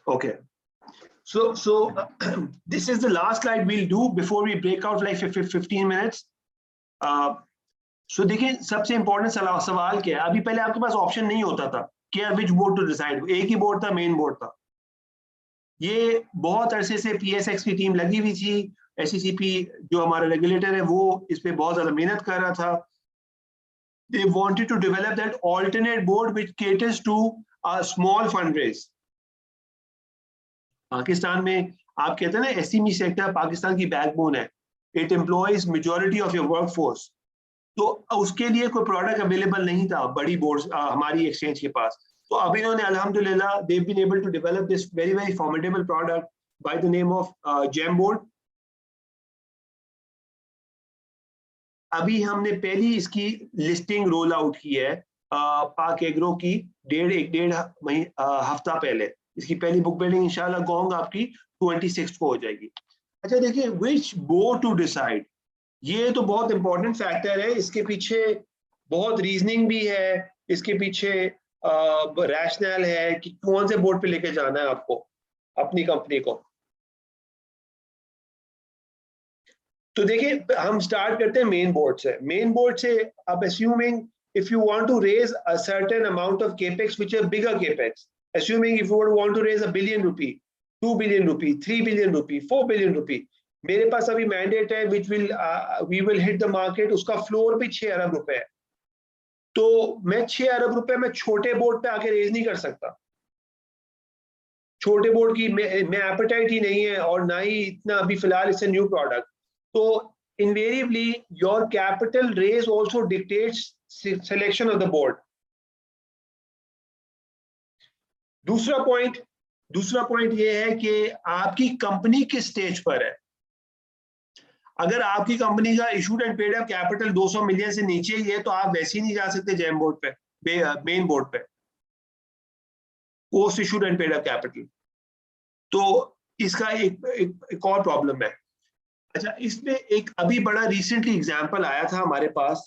Okay. So this is the last slide we'll do before we break out like 15 minutes. So देखिए सबसे important सवाल क्या है, अभी पहले आपके पास ऑप्शन नहीं होता था कि विच बोर्ड टू डिसाइड, एक ही बोर्ड था, मेन बोर्ड था। ये बहुत अरसे से PSX की टीम लगी हुई थी, SECP जो हमारा रेगुलेटर है वो इस पे बहुत ज्यादा मेहनत कर रहा था। They wanted to develop that alternate board which caters to a small fundraise. Pakistan में आप कहते हैं ना SME सेक्टर पाकिस्तान की बैकबोन है, it employees majority of your workforce. तो उसके लिए कोई प्रोडक्ट अवेलेबल नहीं था बड़ी बोर्ड्स हमारी एक्सचेंज के पास। तो अब इन्होंने अल्हम्दुलिल्लाह they have been able to develop this very very formidable product by the name of GEM board. अभी हमने पहली इसकी लिस्टिंग रोल आउट की है पाक एग्रो की एक डेढ़ हफ्ता पहले। इसकी पहली बुक बिल्डिंग इंशाल्लाह गोंग आपकी 26 को हो जाएगी। अच्छा देखिए, विच बोर्ड टू डिसाइड, ये तो बहुत इंपॉर्टेंट फैक्टर है। इसके पीछे बहुत रीजनिंग भी है, इसके पीछे रैशनल है कि कौन से बोर्ड पे लेके जाना है आपको अपनी कंपनी को। तो देखिए हम स्टार्ट करते हैं मेन बोर्ड से। मेन बोर्ड से अब assuming if you want to raise a certain amount of capex which is bigger capex, assuming if you want to raise $1 billion, $2 billion, $3 billion, $4 billion, मेरे पास अभी मैंडेट है which will we will hit the market, उसका floor भी 6 अरब रुपए है। तो मैं 6 अरब रुपए में छोटे बोर्ड पे आके रेज नहीं कर सकता। छोटे बोर्ड की मैं एपेटाइट ही नहीं है और ना ही इतना अभी फिलहाल इससे न्यू प्रोडक्ट। तो invariably your capital raise also dictates selection of the board. दूसरा पॉइंट ये है कि आपकी कंपनी किस स्टेज पर है। अगर आपकी कंपनी का issued and paid up capital 200 million से नीचे ही है तो आप वैसे ही नहीं जा सकते जेम बोर्ड पे, मेन बोर्ड पे, post issued and paid up capital. तो इसका एक और प्रॉब्लम है। अच्छा, इसमें एक अभी बड़ा रिसेंटली एग्जांपल आया था हमारे पास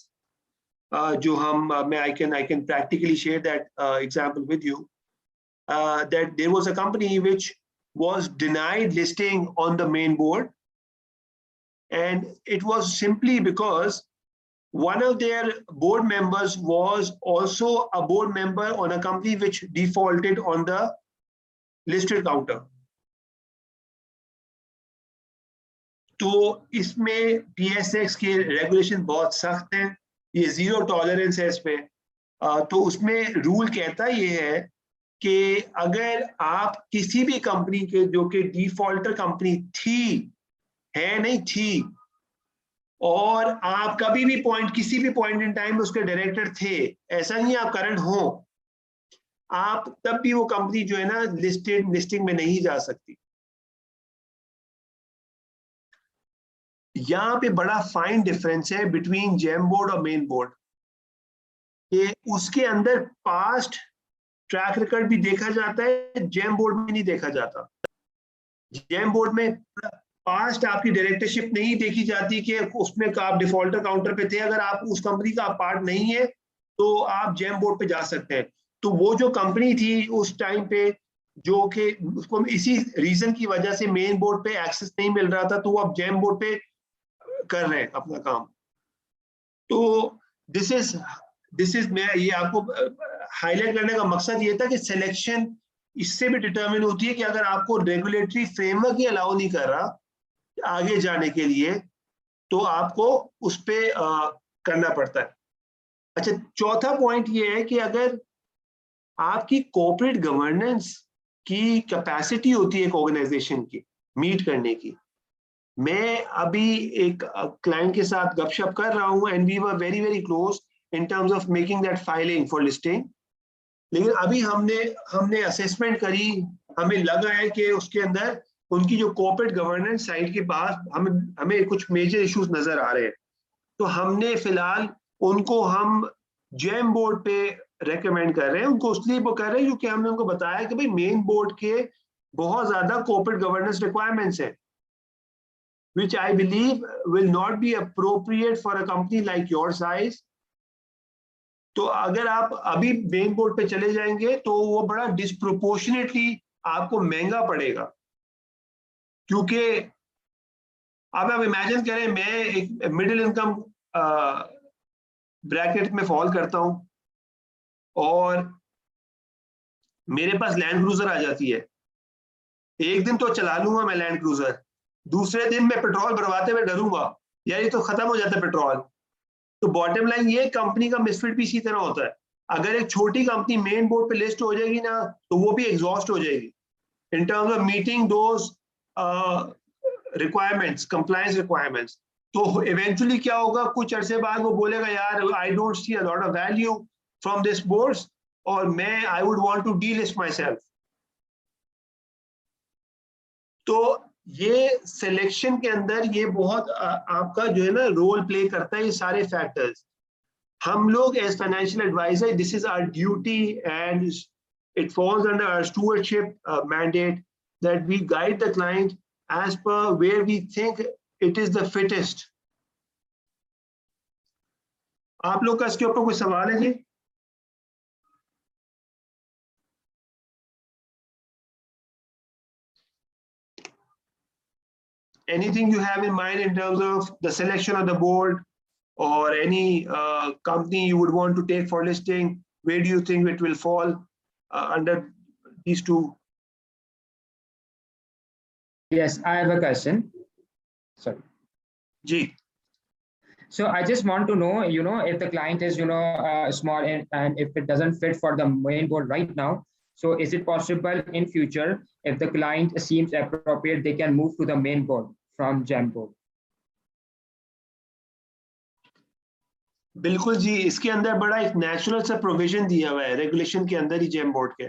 जो मैं I can practically share that example with you, that there was a company which was denied listing on the main board and it was simply because one of their board members was also a board member on a company which defaulted on the listed counter. तो इसमें PSX के regulation बहुत सख्त हैं, ये zero tolerance है इस पे। तो उसमें रूल कहता ये है कि अगर आप किसी भी कंपनी के जो कि डिफॉल्टर कंपनी थी, है नहीं थी, और आप कभी भी किसी भी पॉइंट इन टाइम उसके डायरेक्टर थे, ऐसा नहीं आप करंट हो, आप तब भी वो कंपनी जो है ना लिस्टिंग में नहीं जा सकती। यहाँ पे बड़ा फाइन डिफरेंस है बिटवीन जेम बोर्ड और मेन बोर्ड। ये उसके अंदर पास्ट ट्रैक रिकॉर्ड भी देखा जाता है, जेम बोर्ड में नहीं देखा जाता। जेम बोर्ड में पास्ट आपकी डायरेक्टरशिप नहीं देखी जाती कि उसमें आप डिफॉल्टर काउंटर पे थे। अगर आप उस कंपनी का पार्ट नहीं है तो आप जेम बोर्ड पे जा सकते हैं। तो वो जो कंपनी थी उस टाइम पे जो कि उसको इसी रीजन की वजह से मेन बोर्ड पे एक्सेस नहीं मिल रहा था, तो वो अब जेम बोर्ड पे कर रहे हैं अपना काम। तो दिस इज मैं ये आपको हाईलाइट करने का मकसद ये था कि सिलेक्शन इससे भी डिटरमिन होती है कि अगर आपको रेगुलेटरी फ्रेमवर्क ही अलाउ नहीं कर रहा आगे जाने के लिए तो आपको उस पे करना पड़ता है। अच्छा, चौथा पॉइंट ये है कि अगर आपकी कॉर्पोरेट गवर्नेंस की कैपेसिटी होती है एक ऑर्गेनाइजेशन की मीट करने की। मैं अभी एक क्लाइंट के साथ गपशप कर रहा हूं and we were very very close in terms of making that filing for listing. लेकिन अभी हमने असेसमेंट करी, हमें लगा है कि उसके अंदर उनकी जो कॉर्पोरेट गवर्नेंस साइड के पास हमें कुछ मेजर इश्यूज नजर आ रहे हैं। तो हमने फिलहाल उनको हम जेम बोर्ड पे रेकमेंड कर रहे हैं। उनको इसलिए वो कर रहे हैं क्योंकि हमने उनको बताया कि भाई मेन बोर्ड के बहुत ज्यादा कॉर्पोरेट गवर्नेंस रिक्वायरमेंट्स हैं which I believe will not be appropriate for a company like your size. तो अगर आप अभी मेन बोर्ड पे चले जाएंगे तो वो बड़ा डिस्प्रोपोर्शनेटली आपको महंगा पड़ेगा, क्योंकि अब आप इमेजिन करें मैं एक मिडिल इनकम ब्रैकेट में फॉल करता हूं और मेरे पास लैंड क्रूजर आ जाती है, एक दिन तो चला लूंगा मैं लैंड क्रूजर, दूसरे दिन मैं पेट्रोल भरवाते हुए डरूंगा यार ये तो खत्म हो जाता है पेट्रोल। तो बॉटम लाइन ये कंपनी का मिसफिट भी इसी तरह होता है, अगर एक छोटी कंपनी मेन बोर्ड पे लिस्ट हो जाएगी ना तो वो भी एग्जॉस्ट हो जाएगी in terms of meeting those requirements, compliance requirements. तो इवेंचुअली क्या होगा, कुछ अरसे बाद वो बोलेगा यार I don't see a lot of value from this boards और मैं I would want to delist myself. तो ये सिलेक्शन के अंदर ये बहुत आपका जो है ना रोल प्ले करता है ये सारे फैक्टर्स। हम लोग as financial adviser this is our duty and it falls under our stewardship mandate that we guide the client as per where we think it is the fittest. आप लोग का इसके ऊपर कोई सवाल है जी? Anything you have in mind in terms of the selection of the board or any company you would want to take for listing? Where do you think it will fall under these two? Yes, I have a question. Sorry. Ji. So I just want to know, if the client is, small and if it doesn't fit for the main board right now, so is it possible in future, if the client seems appropriate, they can move to the main board from GEM board? बिल्कुल जी, इसके अंदर बड़ा एक natural सा provision दिया हुआ है regulation के अंदर ही जेम बोर्ड के,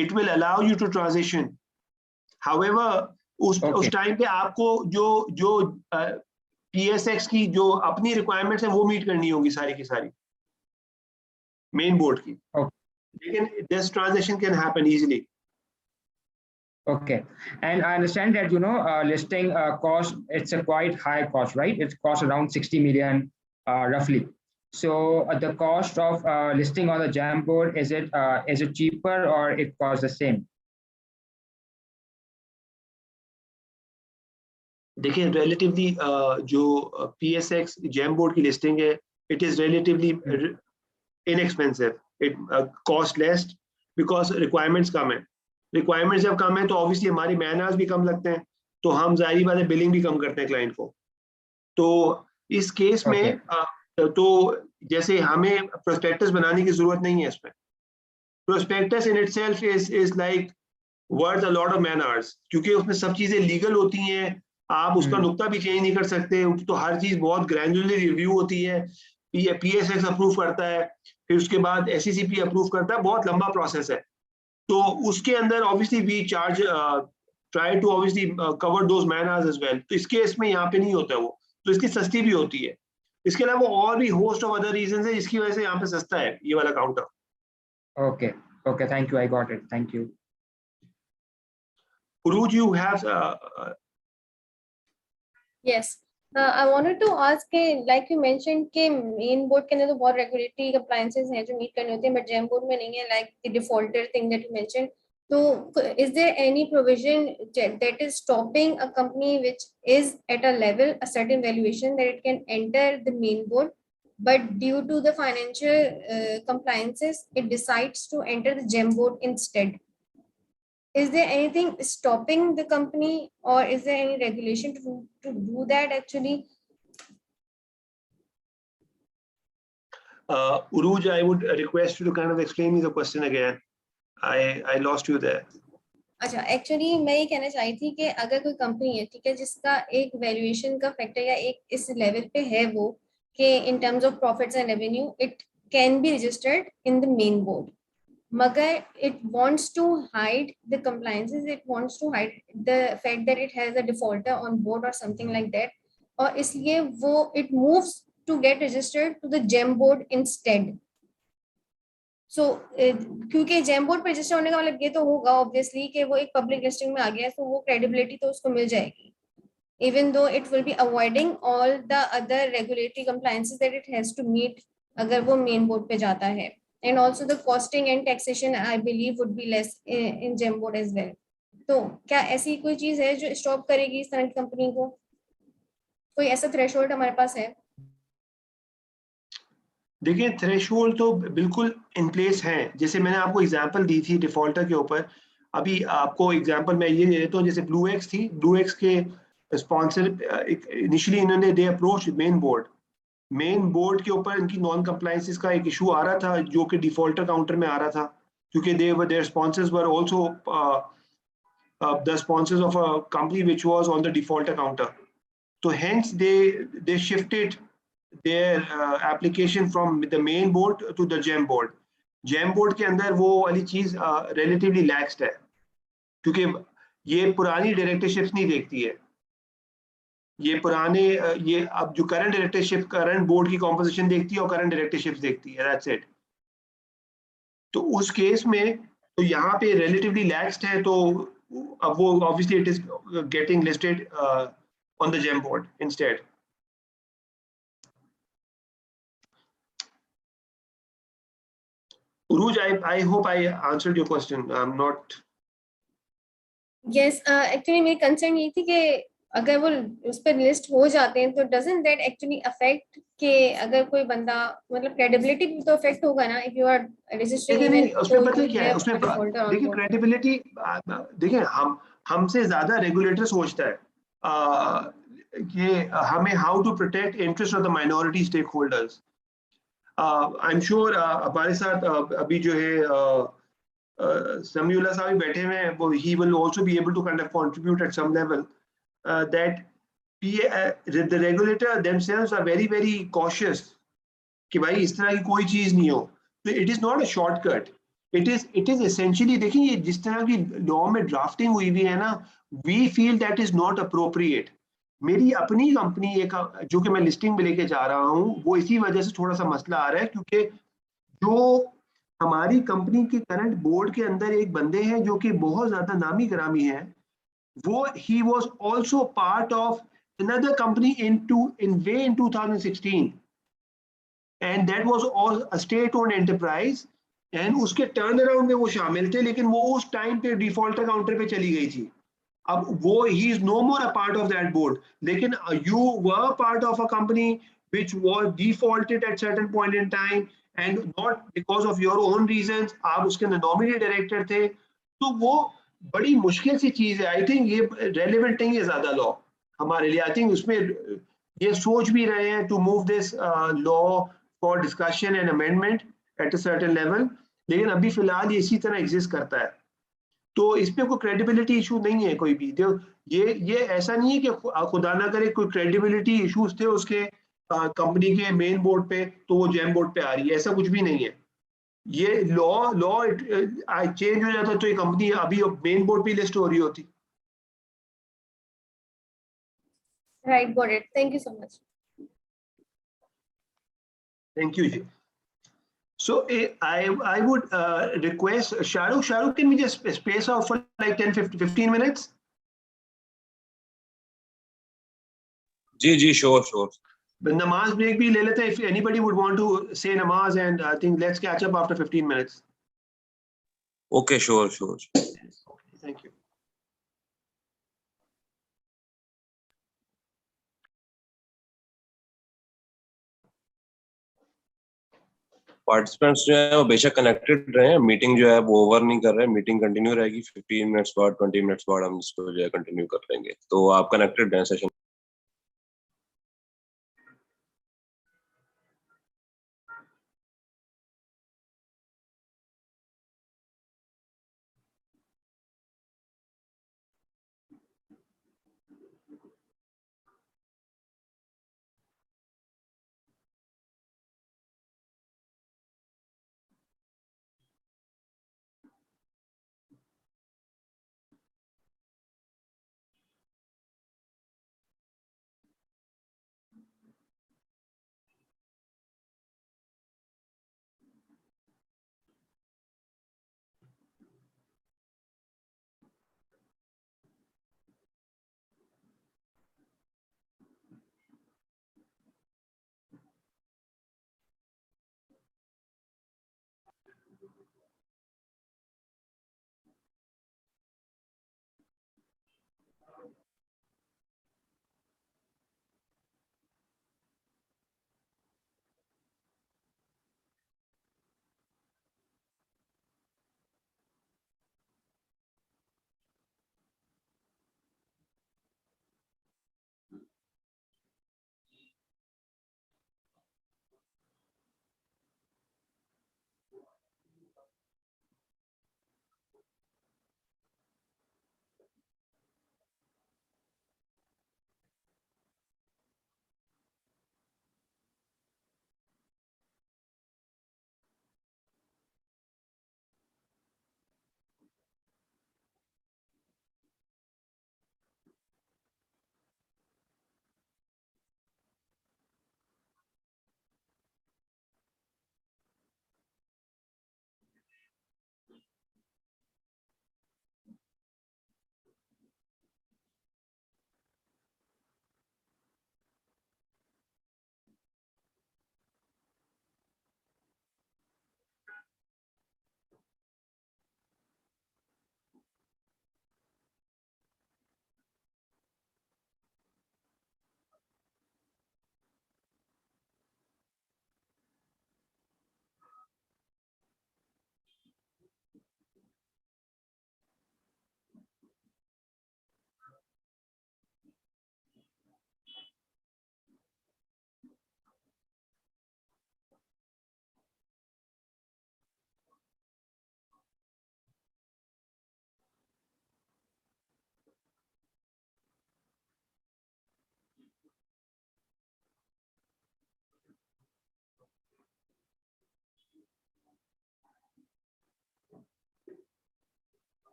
it will allow you to transition. However उस टाइम पे आपको जो पीएसएक्स की जो अपनी रिक्वायरमेंट्स है वो मीट करनी होगी सारी की सारी मेन बोर्ड की, लेकिन this transition can happen easily. Okay, and I understand that listing cost, it's a quite high cost, right? It costs around 60 million roughly. So the cost of listing on the GEM board, is it cheaper or it costs the same? देखिए relatively जो PSX GEM board की listing है, it is relatively inexpensive, it cost less because requirements कम है। requirements जब कम है तो obviously हमारी man hours भी कम लगते हैं, तो हम जाहिर बात है बिलिंग भी कम करते हैं क्लाइंट को। तो इस केस में तो जैसे हमें प्रोस्पेक्टस बनाने की जरूरत नहीं है इसमें, prospectus in itself is like worth a lot of man hours, क्योंकि उसमें सब चीजें लीगल होती हैं, आप उसका नुक्ता भी चेंज नहीं कर सकते, तो हर चीज बहुत ग्रैजुअली रिव्यू होती है, पीएसएक्स अप्रूव करता है, फिर उसके बाद एससीसीपी अप्रूव करता है, बहुत लंबा प्रोसेस है। तो उसके अंदर obviously we charge try to obviously cover those man hours as well, तो इस केस में यहाँ पे नहीं होता है वो, तो इसकी सस्ती भी होती है। इसके अलावा और भी होस्ट ऑफ अदर रीजंस है जिसकी वजह से यहाँ पे सस्ता है ये वाला counter. Okay, thank you, I got it, thank you. Uruj, you have yes, I wanted to ask like you mentioned कि मेन बोर्ड के अंदर तो बहुत रेगुलेटरी कंप्लायंसेस हैं जो मीट करनी होती है, बट जेम बोर्ड में नहीं है, like the defaulter thing that you mentioned. So is there any provision that is stopping a company which is at a level, a certain valuation, that it can enter the main board, but due to the financial compliances it decides to enter the GEM board instead? Is there anything stopping the company, or is there any regulation to do that actually? Uruj, I would request you to kind of explain me the question again. I lost you there. अच्छा, actually मैं ये कहना चाही थी कि अगर कोई company है, ठीक है, जिसका एक वैल्यूएशन का फैक्टर या एक इस लेवल पे है वो कि इन terms of profits and revenue it can be registered in the main board, मगर it wants to hide the compliances, it wants to hide the fact that it has a defaulter on board or something like that, और इसलिए वो it moves to get registered to the GEM board instead. So क्योंकि GEM board पर register होने का मतलब ये तो होगा obviously कि वो एक पब्लिक लिस्टिंग में आ गया है, तो वो credibility तो उसको मिल जाएगी, even though it will be avoiding all the other regulatory compliances that it has to meet अगर वो मेन बोर्ड पे जाता है। and also the costing and taxation I believe would be less in GEM board as well. तो क्या ऐसी कोई चीज है जो स्टॉप करेगी इस तरह की कंपनी को? कोई ऐसा थ्रेशोल्ड हमारे पास है? देखिए थ्रेशोल्ड तो बिल्कुल इन प्लेस है, जैसे मैंने आपको एग्जांपल दी थी डिफॉल्टर के ऊपर। अभी आपको एग्जांपल मैं ये दे देता हूँ, जैसे ब्लू एक्स थी, ब्लू एक्स के स्पॉन्सर इनिशियली इन्होंने दे अप्रोच मेन बोर्ड के ऊपर इनकी नॉन कंप्लायंसेस का एक इशू आ रहा था, जो कि डिफॉल्टर काउंटर में आ रहा था, क्योंकि their sponsors were also the sponsors of a company which was on the defaulter counter. So hence they shifted their application from the main board to the GEM board. GEM board के अंदर वो वाली चीज relatively laxed है, क्योंकि ये पुरानी directorships नहीं देखती है, ये पुराने ये अब जो करंट डायरेक्टरशिप करंट बोर्ड की कॉम्पोजिशन देखती है और करंट डायरेक्टरशिप्स देखती है, दैट्स इट। तो उस केस में तो यहाँ पे relatively laxed है, तो अब वो obviously it is getting listed on the GEM board instead. Uruj, I hope I answered your question. I'm not. Yes, actually मेरी कंसर्न ये थी कि अगर वो उस पर लिस्ट हो जाते हैं तो डजंट दैट एक्चुअली अफेक्ट कि अगर कोई बंदा मतलब क्रेडिबिलिटी भी तो अफेक्ट होगा ना, इफ यू आर रजिस्टरिंग नहीं, इवन उसमें तो पता है यू क्या है, हैव उसमें अ डिफॉल्टर ऑन देखिए बोर्ड। क्रेडिबिलिटी, देखिए हमसे ज्यादा रेगुलेटर सोचता है कि हमें how to protect interest of the minority stakeholders. I am sure हमारे साथ अभी जो है समीउल्लाह साहब बैठे हुए हैं, वो ही will also be able to kind of contribute at some level that the regulator themselves are very very cautious कि भाई इस तरह की कोई चीज नहीं हो। तो it is not a shortcut, it is essentially, देखिए ये जिस तरह की लॉ में ड्राफ्टिंग हुई हुई है ना, we feel that is not appropriate. मेरी अपनी कंपनी एक जो कि मैं लिस्टिंग में लेके जा रहा हूँ, वो इसी वजह से थोड़ा सा मसला आ रहा है, क्योंकि जो हमारी कंपनी के करंट बोर्ड के अंदर एक बंदे हैं जो कि बहुत ज्यादा नामी गिरामी है, वो he was also part of another company in 2016, and that was all a state owned enterprise, and उसके टर्न अराउंड में वो शामिल थे, लेकिन वो उस टाइम पे डिफॉल्टर काउंटर पे चली गई थी। अब वो he is no more a part of that board, लेकिन you were part of a company which was defaulted at certain point in time, and not because of your own reasons, आप उसके nominee director थे। तो वो बड़ी मुश्किल सी चीज है, आई थिंक ये रेलिवेंट नहीं है ज्यादा लॉ हमारे लिए। आई थिंक उसमें ये सोच भी रहे हैं to move this law for discussion and amendment at a certain level, लेकिन अभी फिलहाल ये इसी तरह एग्जिस्ट करता है। तो इसमें कोई क्रेडिबिलिटी इशू नहीं है कोई भी। ये ऐसा नहीं है कि खुदा ना करे कोई क्रेडिबिलिटी इश्यूज थे उसके कंपनी के मेन बोर्ड पे, तो वो जेम बोर्ड पे आ रही है, ऐसा कुछ भी नहीं है। ये लॉ लॉ चेंज हो जाता तो ये कंपनी अभी मेन बोर्ड पे लिस्ट हो रही होती। Right, got it, thank you so much. Thank you ji. So I would request Shahrukh, can we just space out for like 10-15 minutes? जी जी, श्योर। Namaz break भी ले लेते हैं, if anybody would want to say namaz, and I think let's catch up after 15 minutes. Okay, sure. Thank you. Participants जो है वो बेशक कनेक्टेड रहे, मीटिंग जो है वो ओवर नहीं कर रहे, मीटिंग कंटिन्यू रहेगी। 15 मिनट्स बाद 20 मिनट्स बाद हम इसको जो है कंटिन्यू कर लेंगे, तो आप कनेक्टेड रहें session.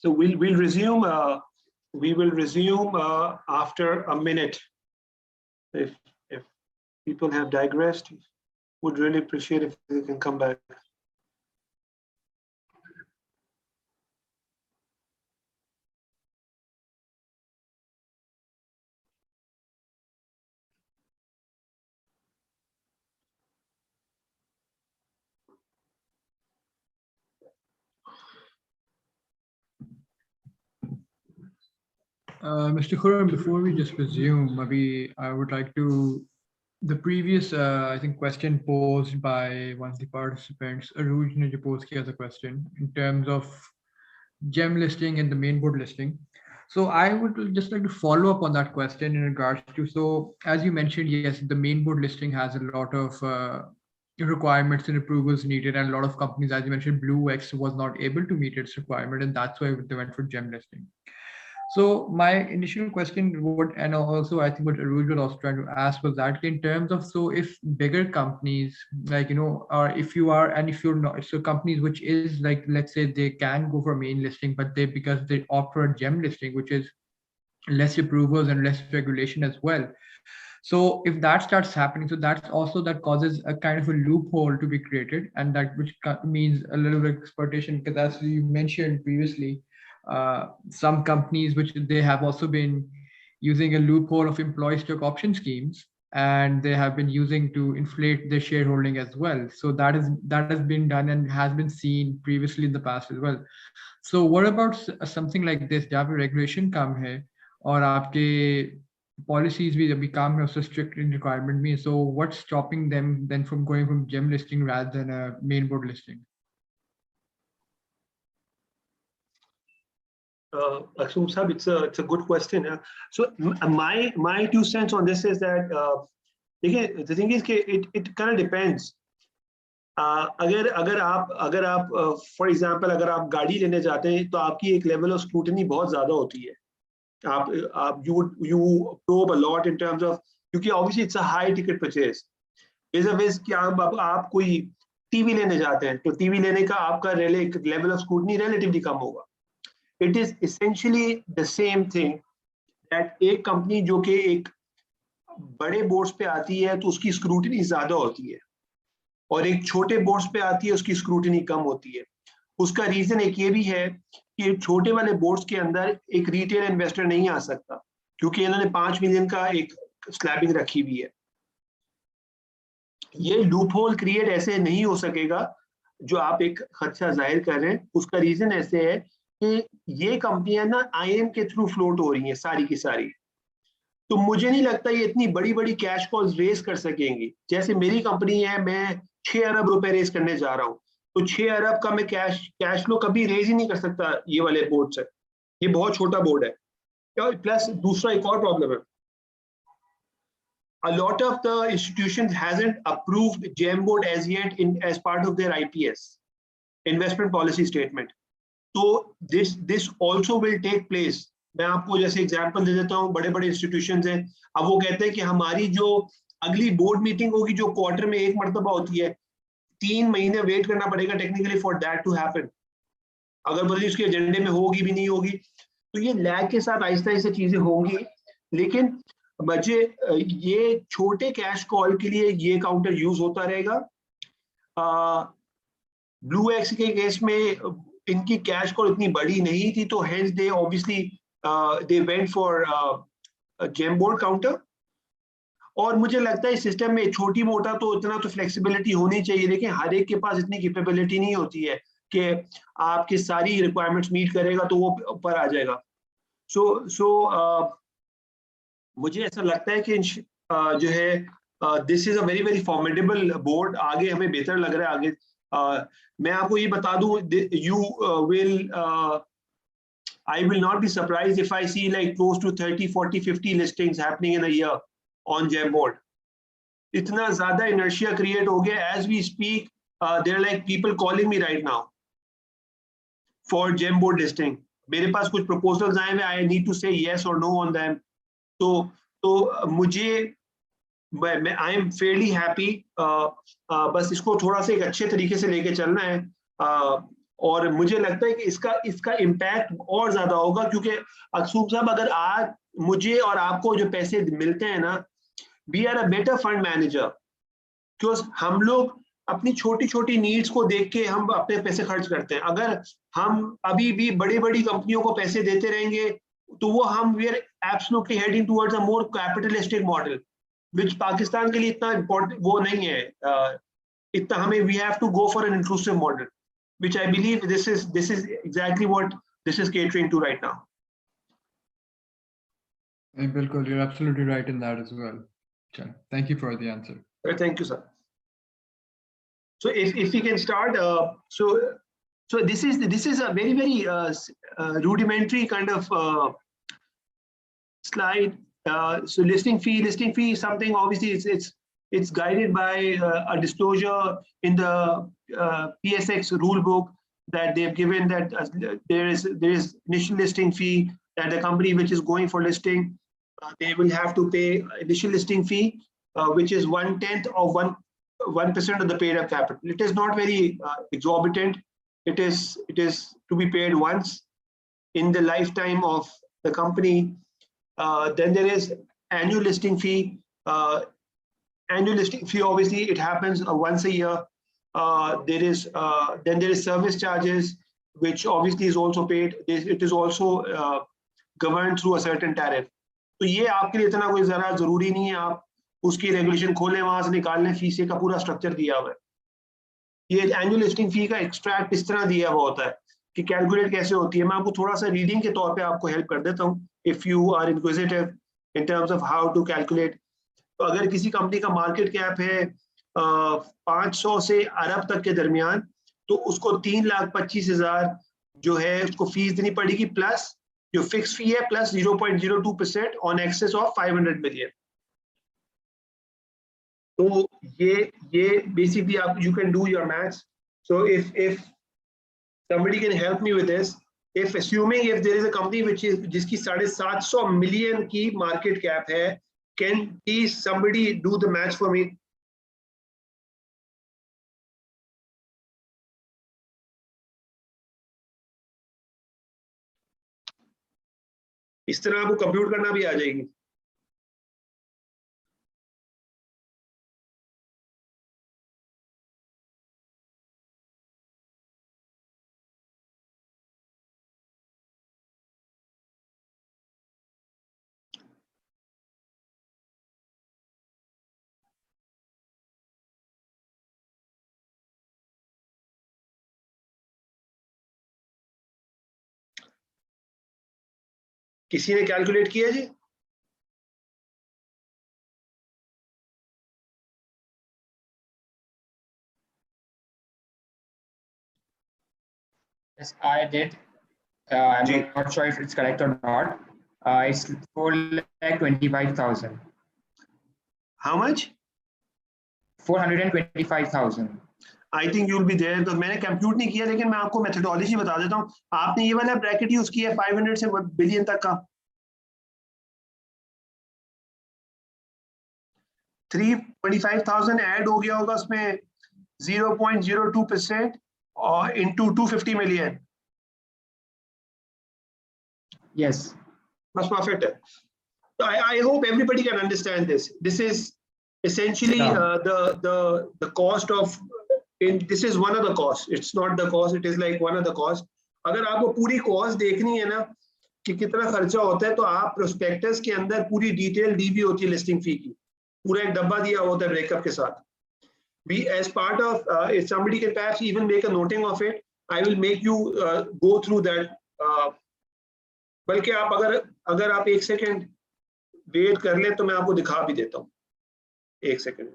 So we'll resume. We will resume after a minute. If people have digressed, would really appreciate if they can come back. Mr. Khurram, before we just resume, maybe I would like to, the previous, I think, question posed by one of the participants, Aruj ne jo pose kiya the question in terms of GEM listing and the main board listing. So I would just like to follow up on that question in regards to, so as you mentioned, yes, the main board listing has a lot of requirements and approvals needed, and a lot of companies, as you mentioned, BlueX was not able to meet its requirement, and that's why they went for GEM listing. So my initial question would, and also I think what Aruj was also trying to ask was that in terms of, so if bigger companies, like, you know, or if you are, and if you're not, so companies which is like, let's say they can go for main listing, but they, because they opt for a GEM listing, which is less approvals and less regulation as well. So if that starts happening, so that's also, that causes a kind of a loophole to be created, and that which means a little bit of exploitation, because as you mentioned previously, some companies which they have also been using a loophole of employee stock option schemes, and they have been using to inflate their shareholding as well. So that has been done and has been seen previously in the past as well. So what about something like this, जहाँ पे regulation कम है और आपके policies भी अभी काम है, so strict in requirement में, so what's stopping them then from going from GEM listing rather than a main board listing? Aksum Sahab, it's a good question. So my 2 cents on this is that the thing is it kind of depends. अगर आप for example अगर आप गाड़ी लेने जाते हैं तो आपकी एक लेवल ऑफ स्क्रूटनी बहुत ज्यादा होती है. आप you probe a lot in terms of, क्योंकि obviously it's a high ticket purchase. इस कि आप कोई टीवी लेने जाते हैं तो टीवी लेने का आपका लेवल ऑफ स्क्रूटनी रिलेटिवली कम होगा. It is essentially the same thing that एक कंपनी जो कि एक बड़े बोर्ड्स पे आती है तो उसकी स्क्रूटनी ज्यादा होती है, और एक छोटे बोर्ड्स पे आती है उसकी स्क्रूटनी कम होती है. उसका रीजन एक ये भी है कि छोटे वाले बोर्ड्स के अंदर एक रिटेल इन्वेस्टर नहीं आ सकता, क्योंकि इन्होंने 5 मिलियन का एक स्लैबिंग रखी हुई है. ये लूपहोल क्रिएट ऐसे नहीं हो सकेगा जो आप एक खदशा जाहिर कर रहे हैं. उसका रीजन ऐसे है कि ये कंपनियां ना IM के थ्रू फ्लोट हो रही हैं सारी की सारी. तो मुझे नहीं लगता ये इतनी बड़ी बड़ी कैश कॉल्स रेस कर सकेंगी. जैसे मेरी कंपनी है, मैं 6 अरब रुपए रेस करने जा रहा हूँ, तो 6 अरब का मैं कैश फ्लो कभी रेज ही नहीं कर सकता ये वाले बोर्ड से. ये बहुत छोटा बोर्ड है. प्लस दूसरा एक और प्रॉब्लम है, a lot of the institutions hasn't approved GEM board as yet as part of their IPS, investment policy statement. तो this also will take place. मैं आपको जैसे एग्जांपल दे देता हूँ, बड़े बड़े इंस्टीट्यूशंस हैं, अब वो कहते हैं कि हमारी जो अगली बोर्ड मीटिंग होगी जो क्वार्टर में एक मरतबा होती है, 3 महीने वेट करना पड़ेगा technically for that to happen. अगर बल्कि उसके एजेंडे में होगी भी नहीं होगी, तो ये लैग के साथ आहिस्ता आहिस्ता चीजें होंगी. लेकिन बच्चे ये छोटे कैश कॉल के लिए ये काउंटर यूज होता रहेगा. BlueX के केस में इनकी कैश कॉल इतनी बड़ी नहीं थी, तो hence they obviously they went for GEM board counter. और मुझे लगता है इस सिस्टम में छोटी मोटा तो इतना तो फ्लेक्सिबिलिटी होनी चाहिए, लेकिन हर एक के पास इतनी कैपेबिलिटी नहीं होती है कि आपकी सारी रिक्वायरमेंट्स मीट करेगा तो वो ऊपर आ जाएगा. सो मुझे ऐसा लगता है कि जो है this is a very very formidable board. आगे हमें बेहतर लग रहा है. आगे मैं आपको ये बता दूं, I will not be surprised if I see like close to 30, 40, 50 listings happening in a year on GEM board. इतना ज़्यादा inertia create हो गया. As we speak, there are like people calling me right now for GEM board listing. मेरे पास कुछ proposals आए हुए, I need to say yes or no on them. तो मुझे I am fairly happy. बस इसको थोड़ा सा एक अच्छे तरीके से लेके चलना है. और मुझे लगता है कि इसका इम्पैक्ट और ज्यादा होगा, क्योंकि अक्सूब साहब अगर आज मुझे और आपको जो पैसे मिलते हैं ना, we are a better fund manager, क्योंकि हम लोग अपनी छोटी छोटी नीड्स को देख के हम अपने पैसे खर्च करते हैं. अगर हम अभी भी बड़ी बड़ी कंपनियों को पैसे देते रहेंगे तो वो हम we are absolutely heading towards a more capitalistic model, which Pakistan के लिए इतना इम्पोर्टेंट वो नहीं है. इतना हमें we have to go for an inclusive model, which I believe this is exactly what this is catering to right now. बिल्कुल, you're absolutely right in that as well. Thank you for the answer. Thank you, sir. So if we can start, so this is a very rudimentary kind of slide. So listing fee is something, obviously it's guided by a disclosure in the PSX rule book that they've given, that there is initial listing fee, that the company which is going for listing, they will have to pay initial listing fee, which is 1/10 of 1% of the paid up capital. It is not very exorbitant. It is to be paid once in the lifetime of the company. Then there is annual listing fee. Annual listing fee, obviously it happens once a year. Then there is service charges, which obviously is also paid. It is also governed through a certain tariff. तो ये आपके लिए इतना कोई जरा जरूरी नहीं है, आप उसकी रेगुलेशन खोलें, वहां से निकालने, फीस का पूरा स्ट्रक्चर दिया हुआ है. ये एनुअल लिस्टिंग फी का एक्सट्रैक्ट इस तरह दिया हुआ होता है कि कैलकुलेट कैसे होती है. मैं आपको थोड़ा सा रीडिंग के तौर पे आपको हेल्प कर देता हूँ, if you are inquisitive in terms of how to calculate. तो अगर किसी कंपनी का मार्केट कैप है 500 से अरब तक के दरमियान, तो उसको 3,25,000 जो है उसको फीस देनी पड़ेगी, प्लस जो फिक्स फी है, plus 0.02% on excess of 500 million. तो ये बेसिकली आप, you can do your maths. So if somebody can help me with this, if assuming if there is a company which is जिसकी 750 million की market cap है, can please somebody do the maths for me? इस तरह आपको compute करना भी आ जाएगी. किसी ने कैलकुलेट किया जी? Yes, I did. I'm जी. not sure if it's correct or not. It's 4,25,000. How much? 425,000. I think you will be there. तो मैंने कंप्यूट नहीं किया, लेकिन मैं आपको मेथोडोलॉजी बता देता हूँ. आपने ये वाला ब्रैकेट यूज किया है 500 से बिलियन तक का. 325,000 ऐड हो गया होगा उसमें 0.02% और into 250 million. Yes. That's perfect. So I hope everybody can understand this. This is essentially the cost of. This is one of the costs. It's not the cost. It is like one of the costs. अगर आपको पूरी cost देखनी है ना कि कितना खर्चा होता है, तो आप प्रोस्पेक्टस के अंदर पूरी डिटेल दी भी होती है लिस्टिंग फी की. पूरा एक डब्बा दिया होता है ब्रेकअप के साथ. We as part of if somebody can perhaps even make a noting of it, I will make you go through that. बल्कि आप अगर आप एक सेकेंड वेट कर ले तो मैं आपको दिखा भी देता हूँ. एक second.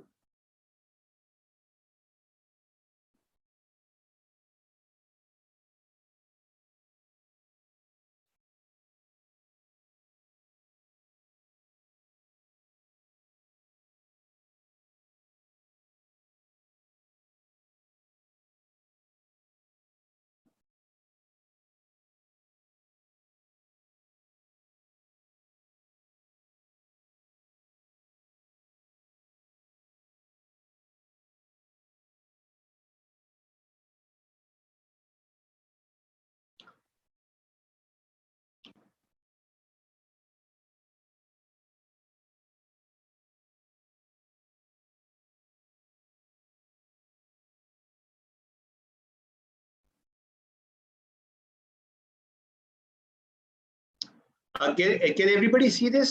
Can everybody see this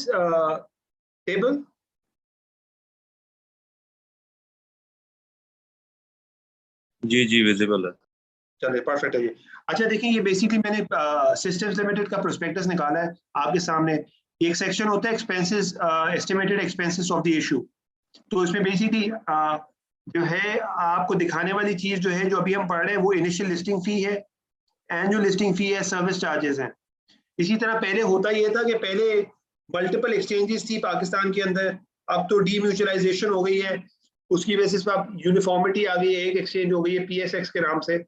table? जी विजिबल है. चलिए परफेक्ट है ये. अच्छा देखिए, ये बेसिकली मैंने सिस्टम्स लिमिटेड का प्रोस्पेक्टस निकाला है आपके सामने. एक सेक्शन होता है expenses, estimated expenses of the issue. तो इसमें बेसिकली जो है आपको दिखाने वाली चीज जो है, जो अभी हम पढ़ रहे हैं, वो इनिशियल लिस्टिंग फी है, एनुअल लिस्टिंग फी है, सर्विस चार्जेस हैं। इसी तरह पहले होता ये था कि पहले मल्टीपल एक्सचेंजेस थी पाकिस्तान के अंदर, अब तो डीम्यूचुअलाइजेशन हो गई है, उसकी बेसिस पर अब यूनिफॉर्मिटी आ गई है, एक एक्सचेंज हो गई है PSX के नाम से।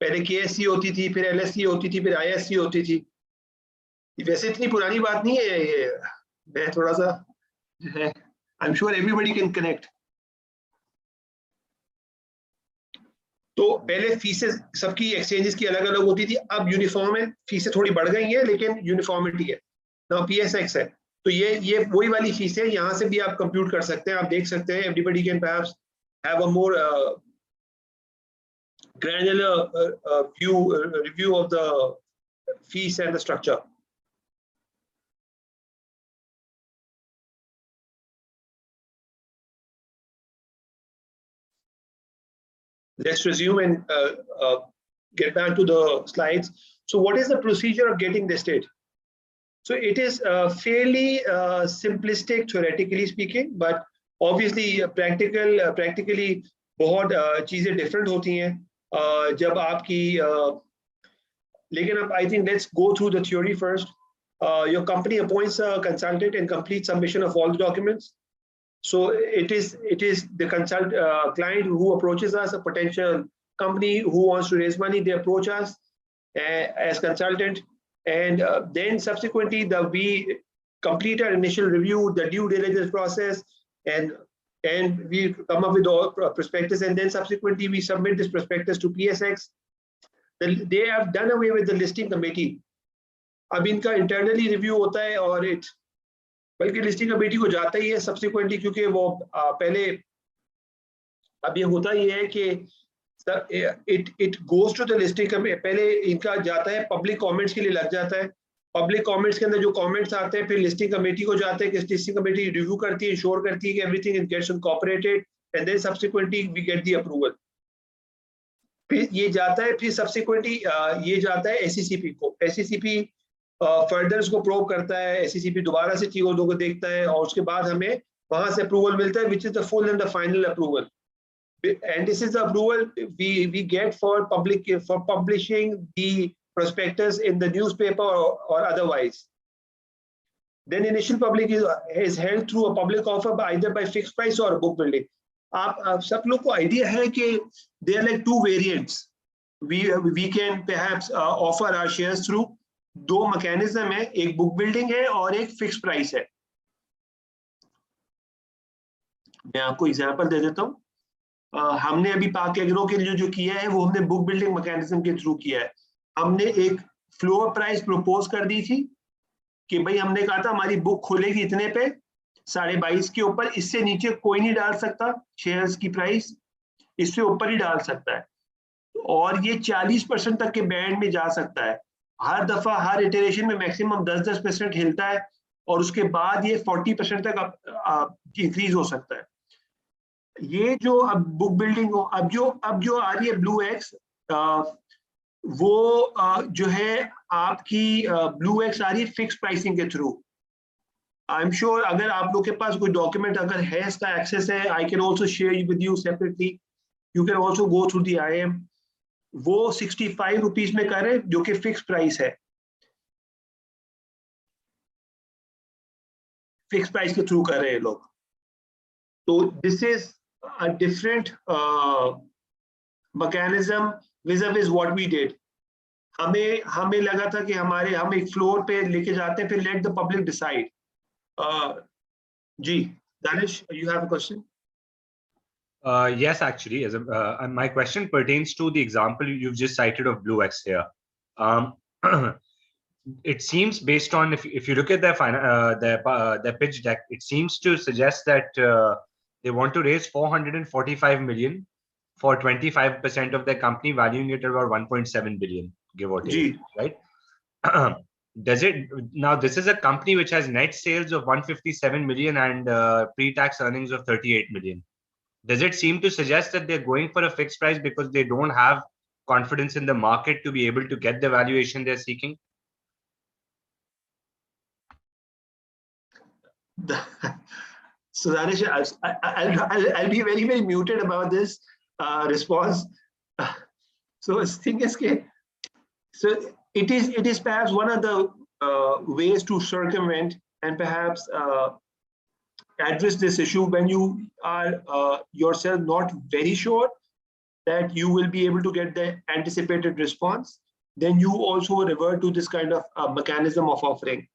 पहले KSC होती थी, फिर LSC होती थी, फिर ISC होती थी। वैसे इतनी पुरानी बात नहीं है ये, मैं थोड़ा सा जो है, आई am sure everybody can connect. तो पहले फीसेस सबकी एक्सचेंजेस की अलग अलग होती थी, अब यूनिफॉर्म है, फीसें थोड़ी बढ़ गई हैं लेकिन यूनिफॉर्मिटी है ना, PSX है। तो ये वही वाली फीस है, यहाँ से भी आप कंप्यूट कर सकते हैं, आप देख सकते हैं, everybody can perhaps have a more granular review of the fees and the structure. Let's resume and get back to the slides. So what is the procedure of getting listed? So it is fairly simplistic, theoretically speaking, but obviously practically बहुत चीजें different होती हैं जब आपकी लेकिन अब I think let's go through the theory first. Your company appoints a consultant and completes submission of all the documents. So it is the client who approaches us, a potential company who wants to raise money, they approach us as consultant, and then subsequently we complete our initial review, the due diligence process, and we come up with all prospectus, and then subsequently we submit this prospectus to PSX. They have done away with the listing committee. अब इनका internally review होता है और बल्कि listing committee को जाता ही है subsequently, क्योंकि वो पहले अब ये होता ही है कि it goes to the listing committee, पहले इनका जाता है पब्लिक कमेंट्स के लिए लग जाता है, पब्लिक कमेंट्स के अंदर जो कमेंट्स आते हैं फिर लिस्टिंग कमेटी को जाते हैं, कि लिस्टिंग कमेटी रिव्यू करती है, इंश्योर करती है कि everything is gets incorporated, and then subsequently we get the approval. फिर ये जाता है, फिर सब्सिक्वेंटली ये जाता है SECP को, SECP फर्दर उसको प्रोब करता है, SECP दोबारा से चीजों को देखता है और उसके बाद हमें वहां से अप्रूवल मिलता है, which is the full and the final approval, and this is the approval we get for publishing the prospectus in the newspaper or otherwise. Then initial public is held through a public offer either by fixed price or book building. आप सब लोग को idea है कि they are like two variants. We can perhaps offer our shares through दो mechanism है, एक book building है और एक फिक्स प्राइस है। मैं आपको एग्जांपल दे देता हूँ। हमने अभी पाक एग्रो के लिए जो किया है वो हमने बुक बिल्डिंग मैकेनिज्म के थ्रू किया है। हमने एक फ्लोर प्राइस प्रपोज कर दी थी कि भाई हमने कहा था हमारी बुक खुलेगी इतने पे 22.5 के ऊपर, इससे नीचे कोई नहीं डाल सकता शेयर्स की प्राइस, इससे ऊपर ही डाल सकता है, और ये 40% तक के बैंड में जा सकता है। हर दफा हर इटरेशन में मैक्सिमम 10% हिलता है और उसके बाद ये 40% तक इंक्रीज हो सकता है। ये जो अब बुक बिल्डिंग हो, अब जो आ रही है ब्लू एक्स, वो जो है आपकी ब्लू एक्स आ रही है फिक्स प्राइसिंग के थ्रू। आई एम श्योर अगर आप लोग के पास कोई डॉक्यूमेंट अगर है, इसका एक्सेस है, I can also share with you separately, you can also go through the IM। वो 65 रुपीज में कर रहे हैं जो कि फिक्स प्राइस है, फिक्स प्राइस के थ्रू कर रहे हैं लोग। तो this is a different mechanism vis-a-vis what we did. हमें लगा था कि हम एक फ्लोर पे लेके जाते हैं, फिर let the public decide. Ji Danish, you have a question? Yes, actually, my question pertains to the example you've just cited of Blue X here. It seems, based on if you look at their pitch deck, it seems to suggest that they want to raise 445 million for 25% of their company, valuing it at about 1.7 billion, give or take, right? Now this is a company which has net sales of 157 million and pre-tax earnings of 38 million. Does it seem to suggest that they're going for a fixed price because they don't have confidence in the market to be able to get the valuation they're seeking? So Danish, I'll be very, very muted about this response. So thing is, so it is perhaps one of the ways to circumvent and perhaps address this issue when you are yourself not very sure that you will be able to get the anticipated response. Then you also revert to this kind of mechanism of offering.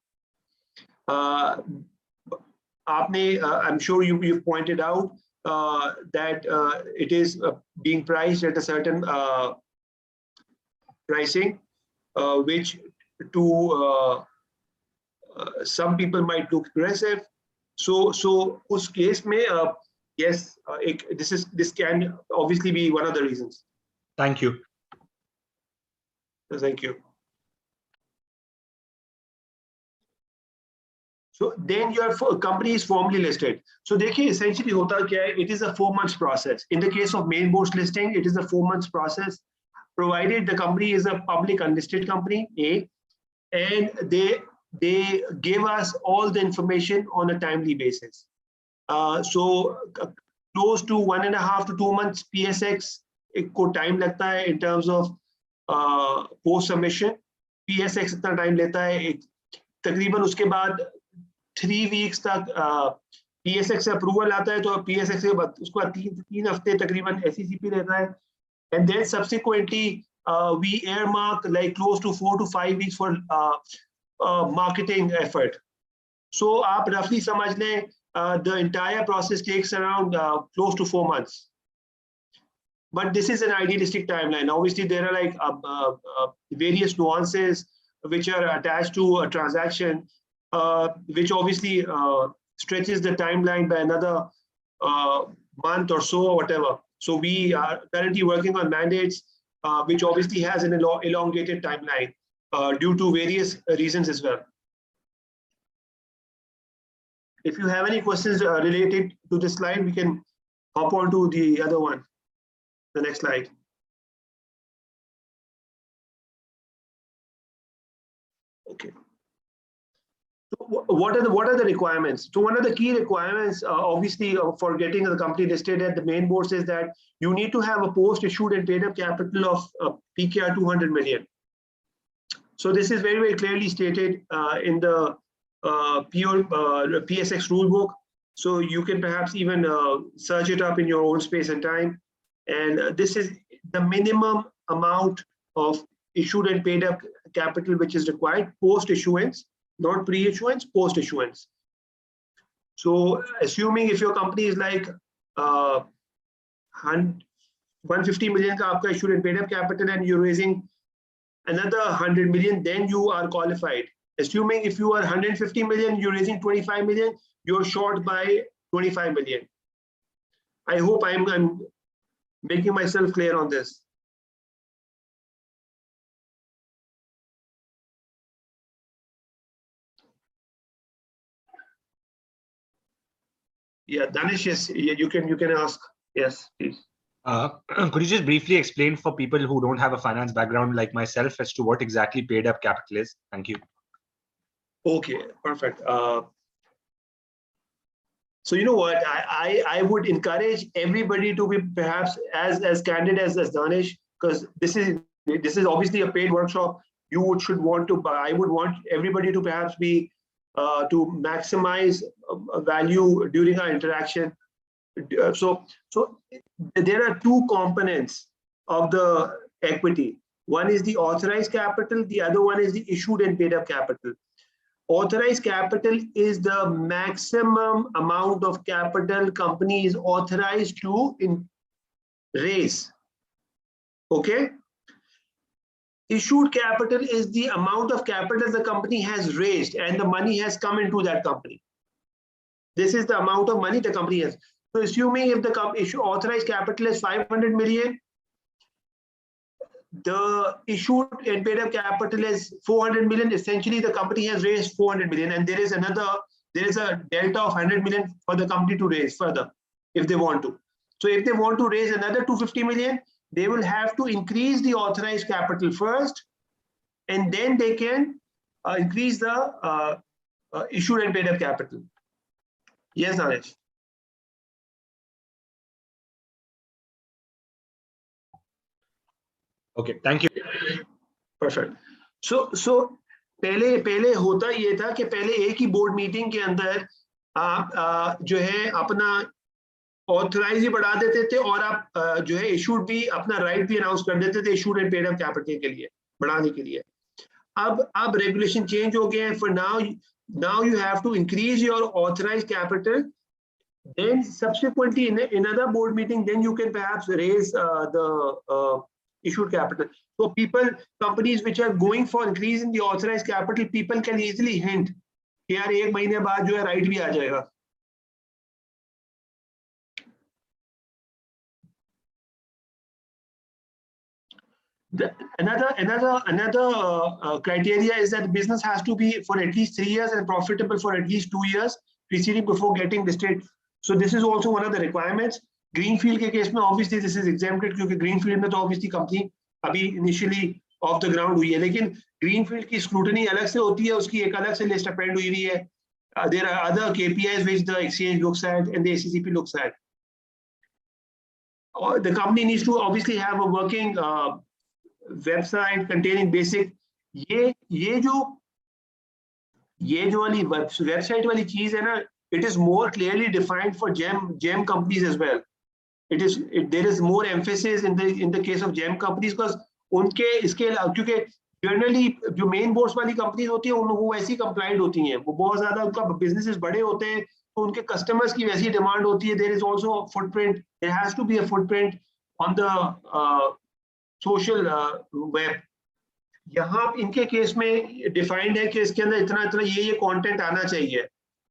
I'm sure you pointed out that it is being priced at a certain pricing, which to some people might look aggressive. So us case mein, yes, this can obviously be one of the reasons. Thank you. Thank you. So then your company is formally listed. So देखिए essentially होता क्या है? It is a 4 months process. In the case of main board listing, it is a 4 months process, provided the company is a public unlisted company, and they give us all the information on a timely basis. So close to 1.5 to 2 months PSX को time लगता है in terms of post submission. PSX इतना time लेता है, तकरीबन उसके बाद 3 weeks तक PSX से अप्रूवल आता है, तो PSX के बाद उसके बाद 3 हफ्ते तकरीबन SECP रहता है, and then subsequently we earmark like close to 4 to 5 weeks for marketing effort. So आप roughly समझ लें the entire process takes around close to 4 months. But this is an idealistic timeline. Obviously, there are like various nuances which are attached to a transaction, which obviously stretches the timeline by another month or so or whatever. So we are currently working on mandates, which obviously has an elongated timeline due to various reasons as well. If you have any questions related to this slide, we can hop on to the other one, the next slide. Okay. So what are the requirements? So one of the key requirements, obviously, for getting the company listed at the main boards is that you need to have a post-issued and paid-up capital of PKR 200 million. So this is very, very clearly stated in the PSX rulebook. So you can perhaps even search it up in your own space and time. And this is the minimum amount of issued and paid up capital which is required post-issuance, not pre-issuance, post-issuance. So assuming if your company is like 150 million ka aapka issued and paid up capital and you're raising another 100 million, then you are qualified. Assuming if you are 150 million, you're raising 25 million, you're short by 25 million. I hope I'm making myself clear on this. Yeah, Danish, yes, you can ask. Yes, please. Could you just briefly explain for people who don't have a finance background like myself as to what exactly paid up capital is? Thank you. Okay, perfect. So you know what, I would encourage everybody to be perhaps as candid as Danish, because this is obviously a paid workshop. You should want to buy. I would want everybody to perhaps be to maximize value during our interaction. So there are 2 components of the equity. One is the authorized capital. The other one is the issued and paid up capital. Authorized capital is the maximum amount of capital company is authorized to raise. Okay. Issued capital is the amount of capital the company has raised and the money has come into that company. This is the amount of money the company has. So assuming if the authorized capital is 500 million, the issued and paid up capital is 400 million. Essentially, the company has raised 400 million, and there is a delta of 100 million for the company to raise further if they want to. So if they want to raise another 250 million, they will have to increase the authorized capital first, and then they can increase the issued and paid up capital. Yes, Anesh. Okay, thank you. Perfect. So पहले होता ये था कि पहले एक ही board meeting के अंदर आप जो है अपना ऑथराइज ही बढ़ा देते थे और आप जो है इशूड भी अपना राइट भी अनाउंस कर देते थे issued and paid up capital के लिए बढ़ाने के लिए। अब रेगुलेशन चेंज हो गया है। For now you have to increase your authorized capital, then subsequently in another board meeting then you can perhaps raise the issued capital. So companies which are going for increase in the authorized capital, people can easily hint कि यार एक महीने बाद जो है right भी आ जाएगा। Another criteria is that the business has to be for at least 3 years and profitable for at least 2 years preceding before getting listed. So this is also one of the requirements. Greenfield के case में obviously this is exempted क्योंकि Greenfield में तो obviously company अभी initially off the ground हुई है, लेकिन Greenfield की scrutiny अलग से होती है, उसकी एक अलग से list append हुई है। There are other KPIs which the exchange looks at and the SECP looks at. The company needs to obviously have a working website containing basic ये जो वाली website वाली चीज है ना, it is more clearly defined for gem companies as well. There is more emphasis in the case of gem companies because उनके इसके क्योंकि जनरली जो मेन बोर्ड्स वाली कंपनीज होती है वो वैसी कंप्लाइंट होती हैं, वो बहुत ज्यादा उनका बिजनेसेस बड़े होते हैं तो उनके कस्टमर्स की वैसी डिमांड होती है। There is also a footprint, there has to be a footprint on the social web. यहाँ इनके केस में डिफाइंड है कि इसके अंदर इतना ये कंटेंट आना चाहिए।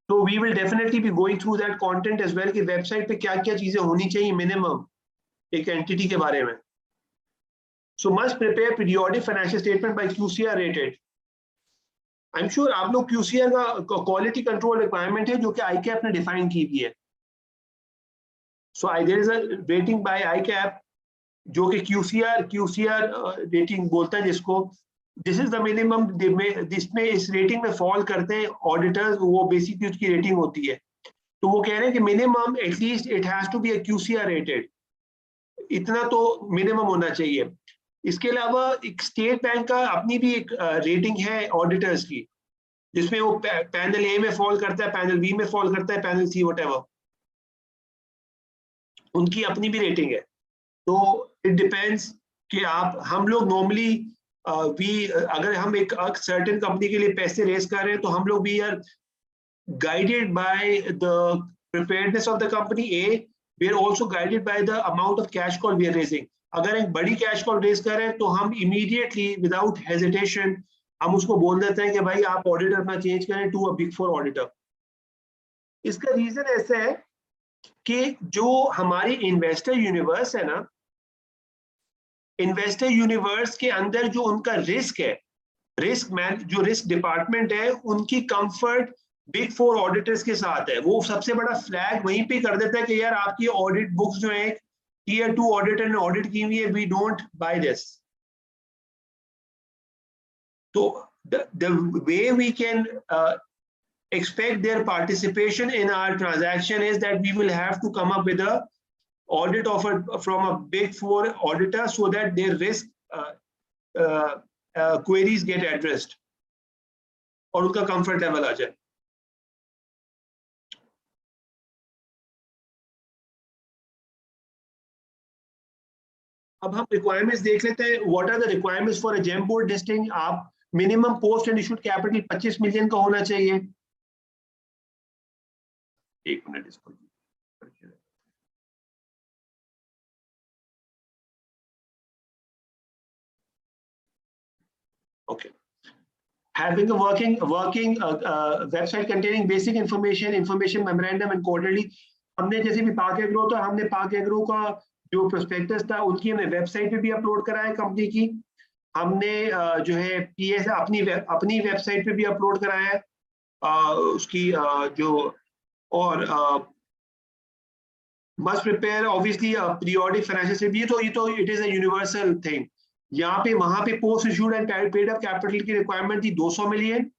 तो we will definitely be going through that content as well कि वेबसाइट पे क्या क्या चीजें होनी चाहिए मिनिमम एक एंटिटी के बारे में। सो must prepare periodic financial statement by QCR rated. I am sure आप लोग QCR का क्वालिटी कंट्रोल रिक्वायरमेंट है जो कि ICAP ने डिफाइन की हुई है। So there is a rating by ICAP जो कि QCR रेटिंग बोलता है जिसको, दिस इज द मिनिमम जिसमें इस रेटिंग में फॉल करते हैं ऑडिटर्स, वो बेसिकली उसकी रेटिंग होती है। तो वो कह रहे हैं कि minimum at least it has to be a QCR rated, इतना तो मिनिमम होना चाहिए। इसके अलावा एक स्टेट बैंक का अपनी भी एक रेटिंग है ऑडिटर्स की जिसमें वो पैनल A में फॉल करता है, पैनल B में फॉल करता है, पैनल C व्हाटएवर, उनकी अपनी भी रेटिंग है। तो इट डिपेंड्स कि हम लोग नॉर्मली अगर हम एक सर्टेन कंपनी के लिए पैसे रेस कर रहे हैं तो हम लोग भी are guided by the preparedness of the company. We are also guided by the amount of cash call we are raising. अगर एक बड़ी कैश कॉल रेस कर रहे हैं तो हम इमीडिएटली विदाउट हेजिटेशन हम उसको बोल देते हैं कि भाई आप ऑडिटर अपना चेंज करें टू अ बिग 4 ऑडिटर। इसका रीजन ऐसा है कि जो हमारी इन्वेस्टर यूनिवर्स है ना, इन्वेस्टर यूनिवर्स के अंदर जो उनका रिस्क है, जो रिस्क डिपार्टमेंट है, उनकी कंफर्ट बिग 4 ऑडिटर्स के साथ है। वो सबसे बड़ा फ्लैग वहीं पे कर देता है कि यार आपकी ऑडिट बुक्स जो है Tier 2 ऑडिटर ने ऑडिट की हुई है, वी डोंट बाय दिस। तो the way we can expect their participation in our transaction is that we will have to come up with a audit offer from a big 4 auditor so that their risk queries get addressed और उनका comfort level आ जाए। अब हम requirements देख लेते हैं। What are the requirements for a GEM board listing? आप minimum post and issued capital 25 million का होना चाहिए। एक मिनट इसको okay. Having a working website containing basic information memorandum and quarterly। हमने जैसे भी पाक एग्रो था, हमने पाक एग्रो का जो प्रोस्पेक्टस था उनकी हमने वेबसाइट पे भी अपलोड करा है कंपनी की। हमने जो है PS अपनी वेबसाइट पे भी अपलोड कराया है उसकी जो, और must prepare obviously periodic financial statement. ये तो it is a universal thing. यहाँ पे वहां पे post issued and paid up capital की रिक्वायरमेंट थी 200 मिलियन,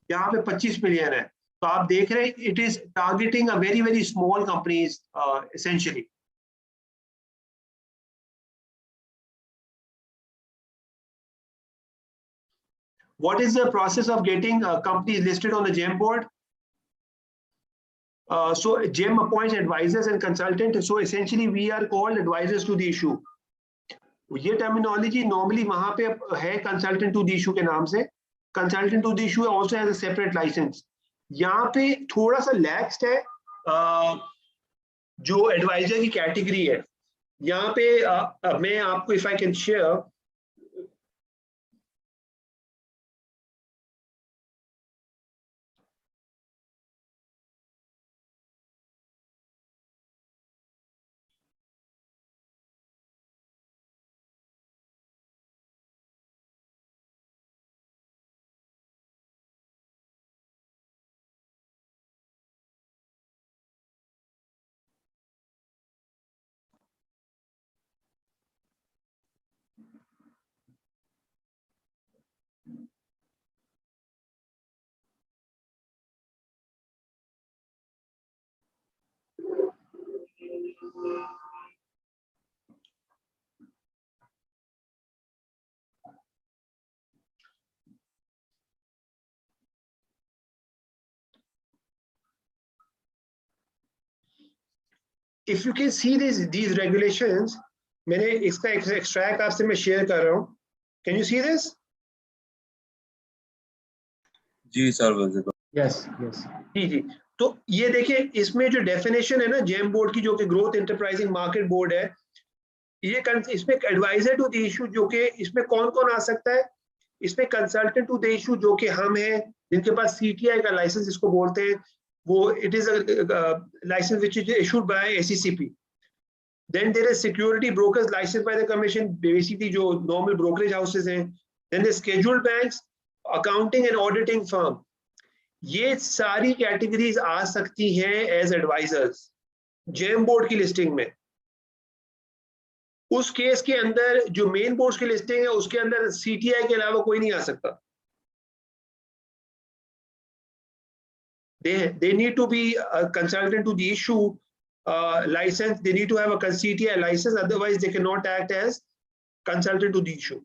यहाँ पे 25 मिलियन है। तो आप देख रहे हैं it is targeting a very very small companies essentially. What is the process of getting companies listed on the GEM board? So GEM appoints advisors and consultants. So essentially we are called advisors to the issue. ये terminology normally वहां पे है consultant to the issue के नाम से. Consultant to the issue also has a separate licence. यहाँ पे थोड़ा सा लैक्स्ड है जो एडवाइजर की कैटेगरी है. यहाँ पे मैं आपको if I can share, if you can see these regulations, मैंने इसका एक्सट्रैक्ट आपसे मैं शेयर कर रहा हूँ. Can you see this? जी सर. Yes, yes. जी. तो ये देखिए इसमें जो डेफिनेशन है ना जेम बोर्ड की, जो कि ग्रोथ एंटरप्राइजिंग मार्केट बोर्ड है, ये इसमें एडवाइजर टू द इशू जो कि इसमें कौन कौन आ सकता है. इसमें कंसल्टेंट टू द इशू जो कि हम हैं जिनके पास सीटीआई का लाइसेंस इसको बोलते हैं, वो it is a licence which is issued by ACCP. Then there is security brokers licensed by the commission, basically जो normal brokerage houses हैं. Then the scheduled banks, accounting and auditing firm. ये सारी categories आ सकती हैं as advisers GeM board की listing में. उस case के अंदर जो मेन बोर्ड की लिस्टिंग है उसके अंदर सीटीआई के अलावा कोई नहीं आ सकता. They need to be a consultant to the issue license. They need to have a CTI license, otherwise they cannot act as consultant to the issue.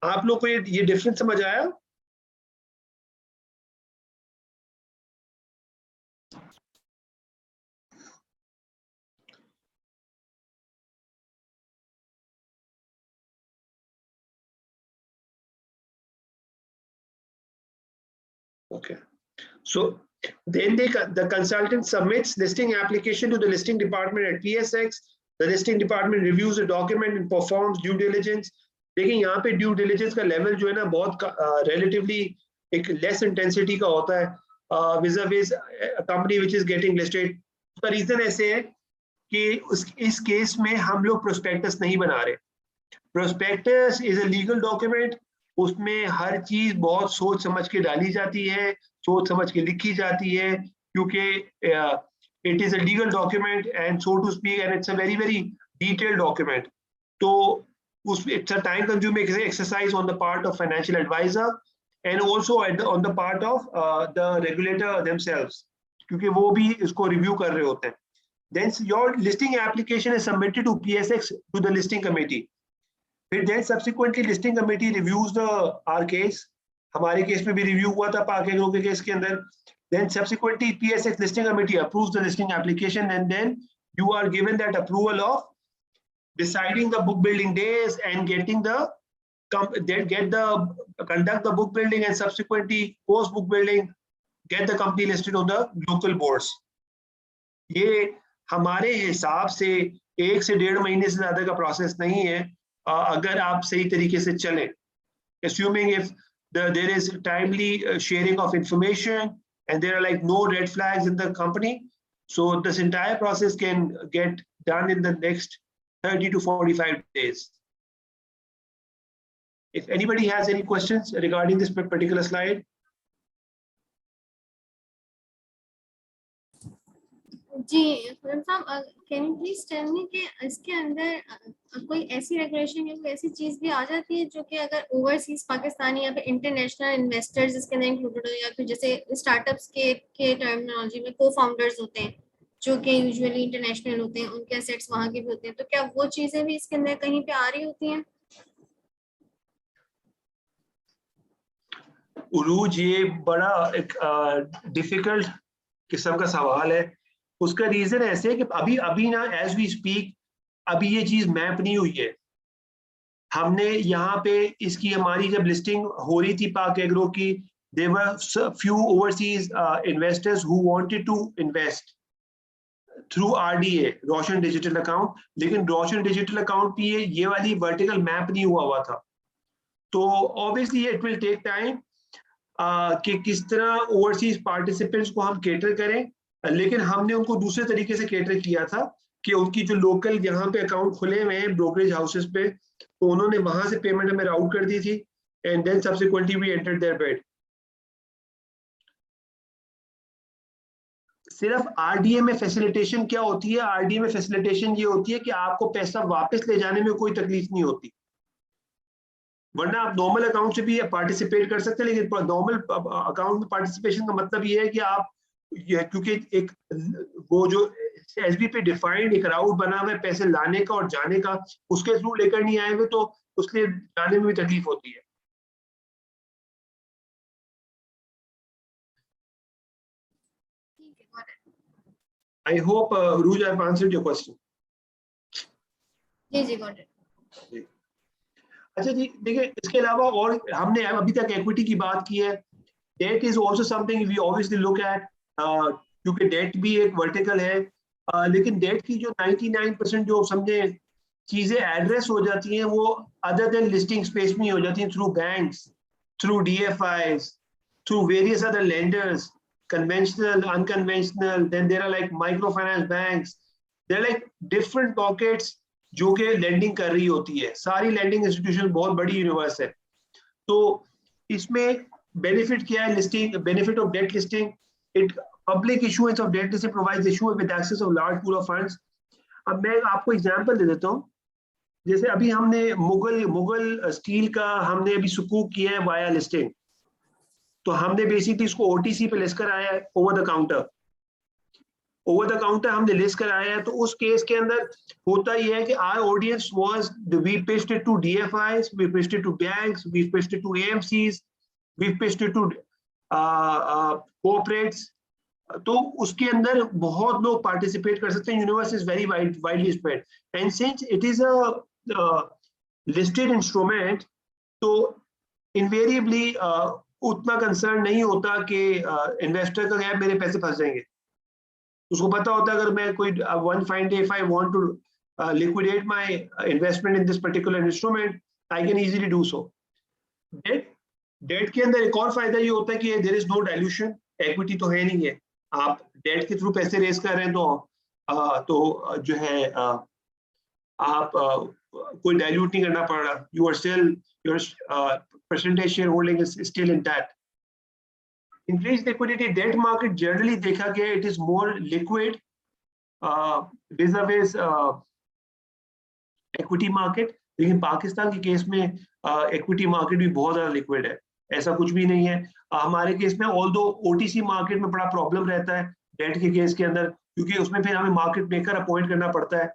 आप लोग को ये डिफरेंस समझ आया? Okay, so then the consultant submits listing application to the listing department at PSX. The listing department reviews the document and performs due diligence. लेकिन यहाँ पे due diligence का लेवल जो है ना बहुत रिलेटिवली एक लेस इंटेंसिटी का होता है विज़ company which is getting listed. उसका रीजन ऐसे है कि इस केस में हम लोग प्रोस्पेक्टस नहीं बना रहे. Prospectus is a legal document. उसमें हर चीज बहुत सोच समझ के डाली जाती है, सोच समझ के लिखी जाती है, क्योंकि it is a legal document and so to speak and it's a very very detailed document. तो it's a time consuming exercise on the part of financial advisor and also on the part of the regulator themselves, क्योंकि वो भी इसको review कर रहे होते हैं. Then your listing application is submitted to PSX to the listing committee. Then subsequently listing committee reviews our case. हमारे case में भी रिव्यू हुआ था पार्क के केस के अंदर. Then subsequently PSX listing committee approves the listing application and then you are given that approval of deciding the book building days and getting conduct the book building and subsequently post book building get the company listed on the local boards. ये हमारे हिसाब से 1 से 1.5 महीने से ज्यादा का process नहीं है अगर आप सही तरीके से चलें. Assuming if there is timely sharing of information and there are like no red flags in the company, so this entire process can get done in the next 30 to 45 days. If anybody has any questions regarding this particular slide. जी, साहब, can you please tell me कि इसके अंदर कोई ऐसी regulation या कोई ऐसी चीज भी आ जाती है जो कि अगर ओवरसीज पाकिस्तानी या फिर इंटरनेशनल इन्वेस्टर्स इसके अंदर इंक्लूडेड हो, या फिर जैसे स्टार्टअप्स के टर्मिनोलॉजी में को फाउंडर्स होते हैं जो कि यूजुअली इंटरनेशनल होते हैं, उनके एसेट्स वहां के भी होते हैं, तो क्या वो चीजें भी इसके अंदर कहीं पे आ रही होती हैं? उरूज, ये बड़ा एक डिफिकल्ट किस्म का सवाल है। उसका रीजन ऐसे है कि अभी अभी ना एज वी स्पीक अभी ये चीज मैप नहीं हुई है। हमने यहाँ पे इसकी हमारी जब लिस्टिंग हो रही थी पाक एग्रो की, there were few overseas investors who wanted to invest through RDA, Roshan digital account, लेकिन रोशन डिजिटल अकाउंट पे ये वाली वर्टिकल मैप नहीं हुआ था। तो obviously it will take time कि किस तरह ओवरसीज पार्टिसिपेंट्स को हम केटर करें, लेकिन हमने उनको दूसरे तरीके से केटर किया था कि उनकी जो लोकल यहाँ पे अकाउंट खुले हुए हैं ब्रोकरेज हाउसेस पे, तो उन्होंने वहां से पेमेंट हमें राउट कर दी थी, and then subsequently we entered their bed. सिर्फ आरडीए में फैसिलिटेशन क्या होती है? आरडीए में फैसिलिटेशन ये होती है कि आपको पैसा वापस ले जाने में कोई तकलीफ नहीं होती, वरना आप नॉर्मल अकाउंट से भी पार्टिसिपेट कर सकते हैं, लेकिन नॉर्मल अकाउंट में पार्टिसिपेशन का मतलब ये है कि आप क्योंकि एक वो जो एसबी पे डिफाइंड एक राउट बना हुआ है पैसे लाने का और जाने का, उसके थ्रू लेकर नहीं आए हुए, तो उसके जाने में भी तकलीफ होती है। I hope Ruj, I've answered your question. जी जी, गॉट इट। अच्छा जी, देखिए इसके अलावा और हमने अभी तक इक्विटी की बात की है। Debt is also something we obviously look at, क्योंकि डेट भी एक वर्टिकल है, लेकिन डेट की जो 99% जो समझे चीजें एड्रेस हो जाती हैं वो अदर देन लिस्टिंग स्पेस में हो जाती हैं, through banks, through DFIs, through various other lenders, conventional, unconventional, then there are like microfinance banks, there are like different pockets जो कि lending कर रही होती है। सारी lending institution बहुत बड़ी यूनिवर्स है। तो इसमें benefit क्या है? listing, benefit of debt listing, it public issuance of debt listing provides issuer with access of large pool of funds। अब मैं आपको एग्जांपल दे देता हूँ, जैसे अभी हमने मुगल स्टील का हमने अभी सुकूक किया है वाया लिस्टिंग, तो हमने बेसिकली इसको ओटीसी पे लिस्ट कराया है, over the counter. Over the counter हमने लिस्ट कराया है, तो उस केस के अंदर होता ही है कि our audience was we pitched it to DFIs, we pitched it to banks, we pitched it to AMCs, we pitched it to corporates. तो उसके अंदर बहुत लोग पार्टिसिपेट कर सकते हैं, universe is very widely spread, and since it is a listed instrument, तो invariably उतना कंसर्न नहीं होता कि इन्वेस्टर का क्या मेरे पैसे फंस जाएंगे। उसको पता होता है अगर मैं कोई one fine day if I want to liquidate my investment in this particular instrument, I can easily do so. Debt के अंदर एक और फायदा ये होता है कि there is no dilution, equity तो है नहीं है, आप डेट के थ्रू पैसे रेज कर रहे हैं, तो जो है आप कोई डाइल्यूट नहीं करना पड़ रहा, you are still your percentage shareholding is still intact. Increased liquidity, debt market generally देखा गया it is more liquid vis-a-vis equity market, लेकिन पाकिस्तान के केस में equity market भी बहुत ज़्यादा liquid है, ऐसा कुछ भी नहीं है। हमारे केस में although OTC market में बड़ा problem रहता है debt के केस के अंदर, क्योंकि उसमें फिर हमें market maker appoint करना पड़ता है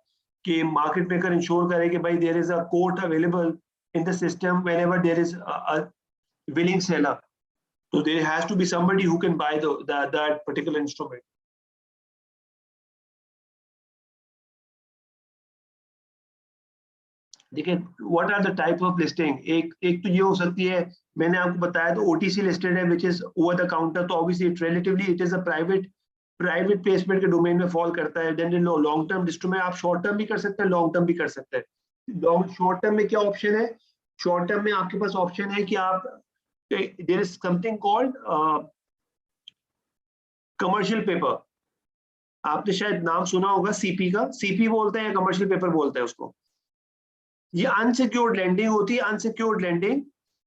कि market maker ensure करे कि भाई there is a quote available in the system whenever there is a willing seller, so there has to be somebody who can buy that particular instrument. देखिए what are the type of listing, एक तो ये हो सकती है, मैंने आपको बताया तो OTC listed है which is over the counter, तो obviously it relatively it is a private placement के डोमेन में फॉल करता है। देन लॉन्ग टर्म इंस्ट्रूमेंट आप शॉर्ट टर्म भी कर सकते हैं, लॉन्ग टर्म भी कर सकते हैं। शॉर्ट टर्म में क्या ऑप्शन है? शॉर्ट टर्म में आपके पास ऑप्शन है कि आप there is something called commercial paper, आपने शायद नाम सुना होगा सीपी का, सीपी बोलते हैं या कमर्शियल पेपर बोलते हैं उसको। ये अनसिक्योर्ड लेंडिंग होती है। अनसिक्योर्ड लेंडिंग,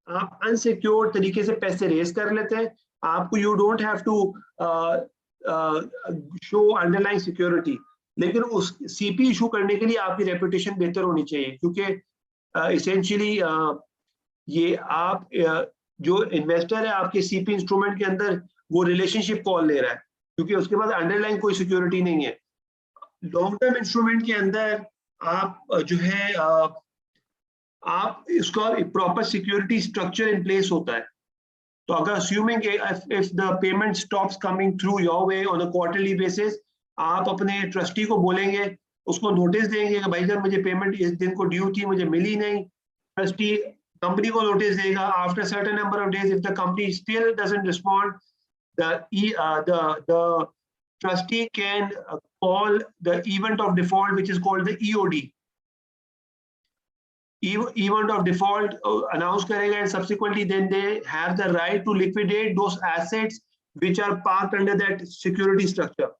आप अनसिक्योर्ड तरीके से पैसे रेज कर लेते हैं, आपको you don't have to show underlying security, लेकिन उस सीपी इशू करने के लिए आपकी रेपुटेशन बेहतर होनी चाहिए, क्योंकि इसेंशियली ये आप जो इन्वेस्टर है आपके सीपी इंस्ट्रूमेंट के अंदर वो रिलेशनशिप कॉल ले रहा है, क्योंकि उसके पास अंडरलाइन कोई सिक्योरिटी नहीं है। लॉन्ग टर्म इंस्ट्रूमेंट के अंदर आप जो है आप इसका proper security structure in place होता है। तो अगर assuming if the payment stops coming through your way on a quarterly basis, आप अपने ट्रस्टी को बोलेंगे, उसको नोटिस देंगे कि भाई जब मुझे पेमेंट इस दिन को ड्यू थी, मुझे मिली नहीं। ट्रस्टी कंपनी को नोटिस देगा। After certain number of days, if the company still doesn't respond, the trustee can call the event of default, which is called the EOD. Event of default announce करेगा, and subsequently then they have the right to liquidate those assets which are parked under that security structure.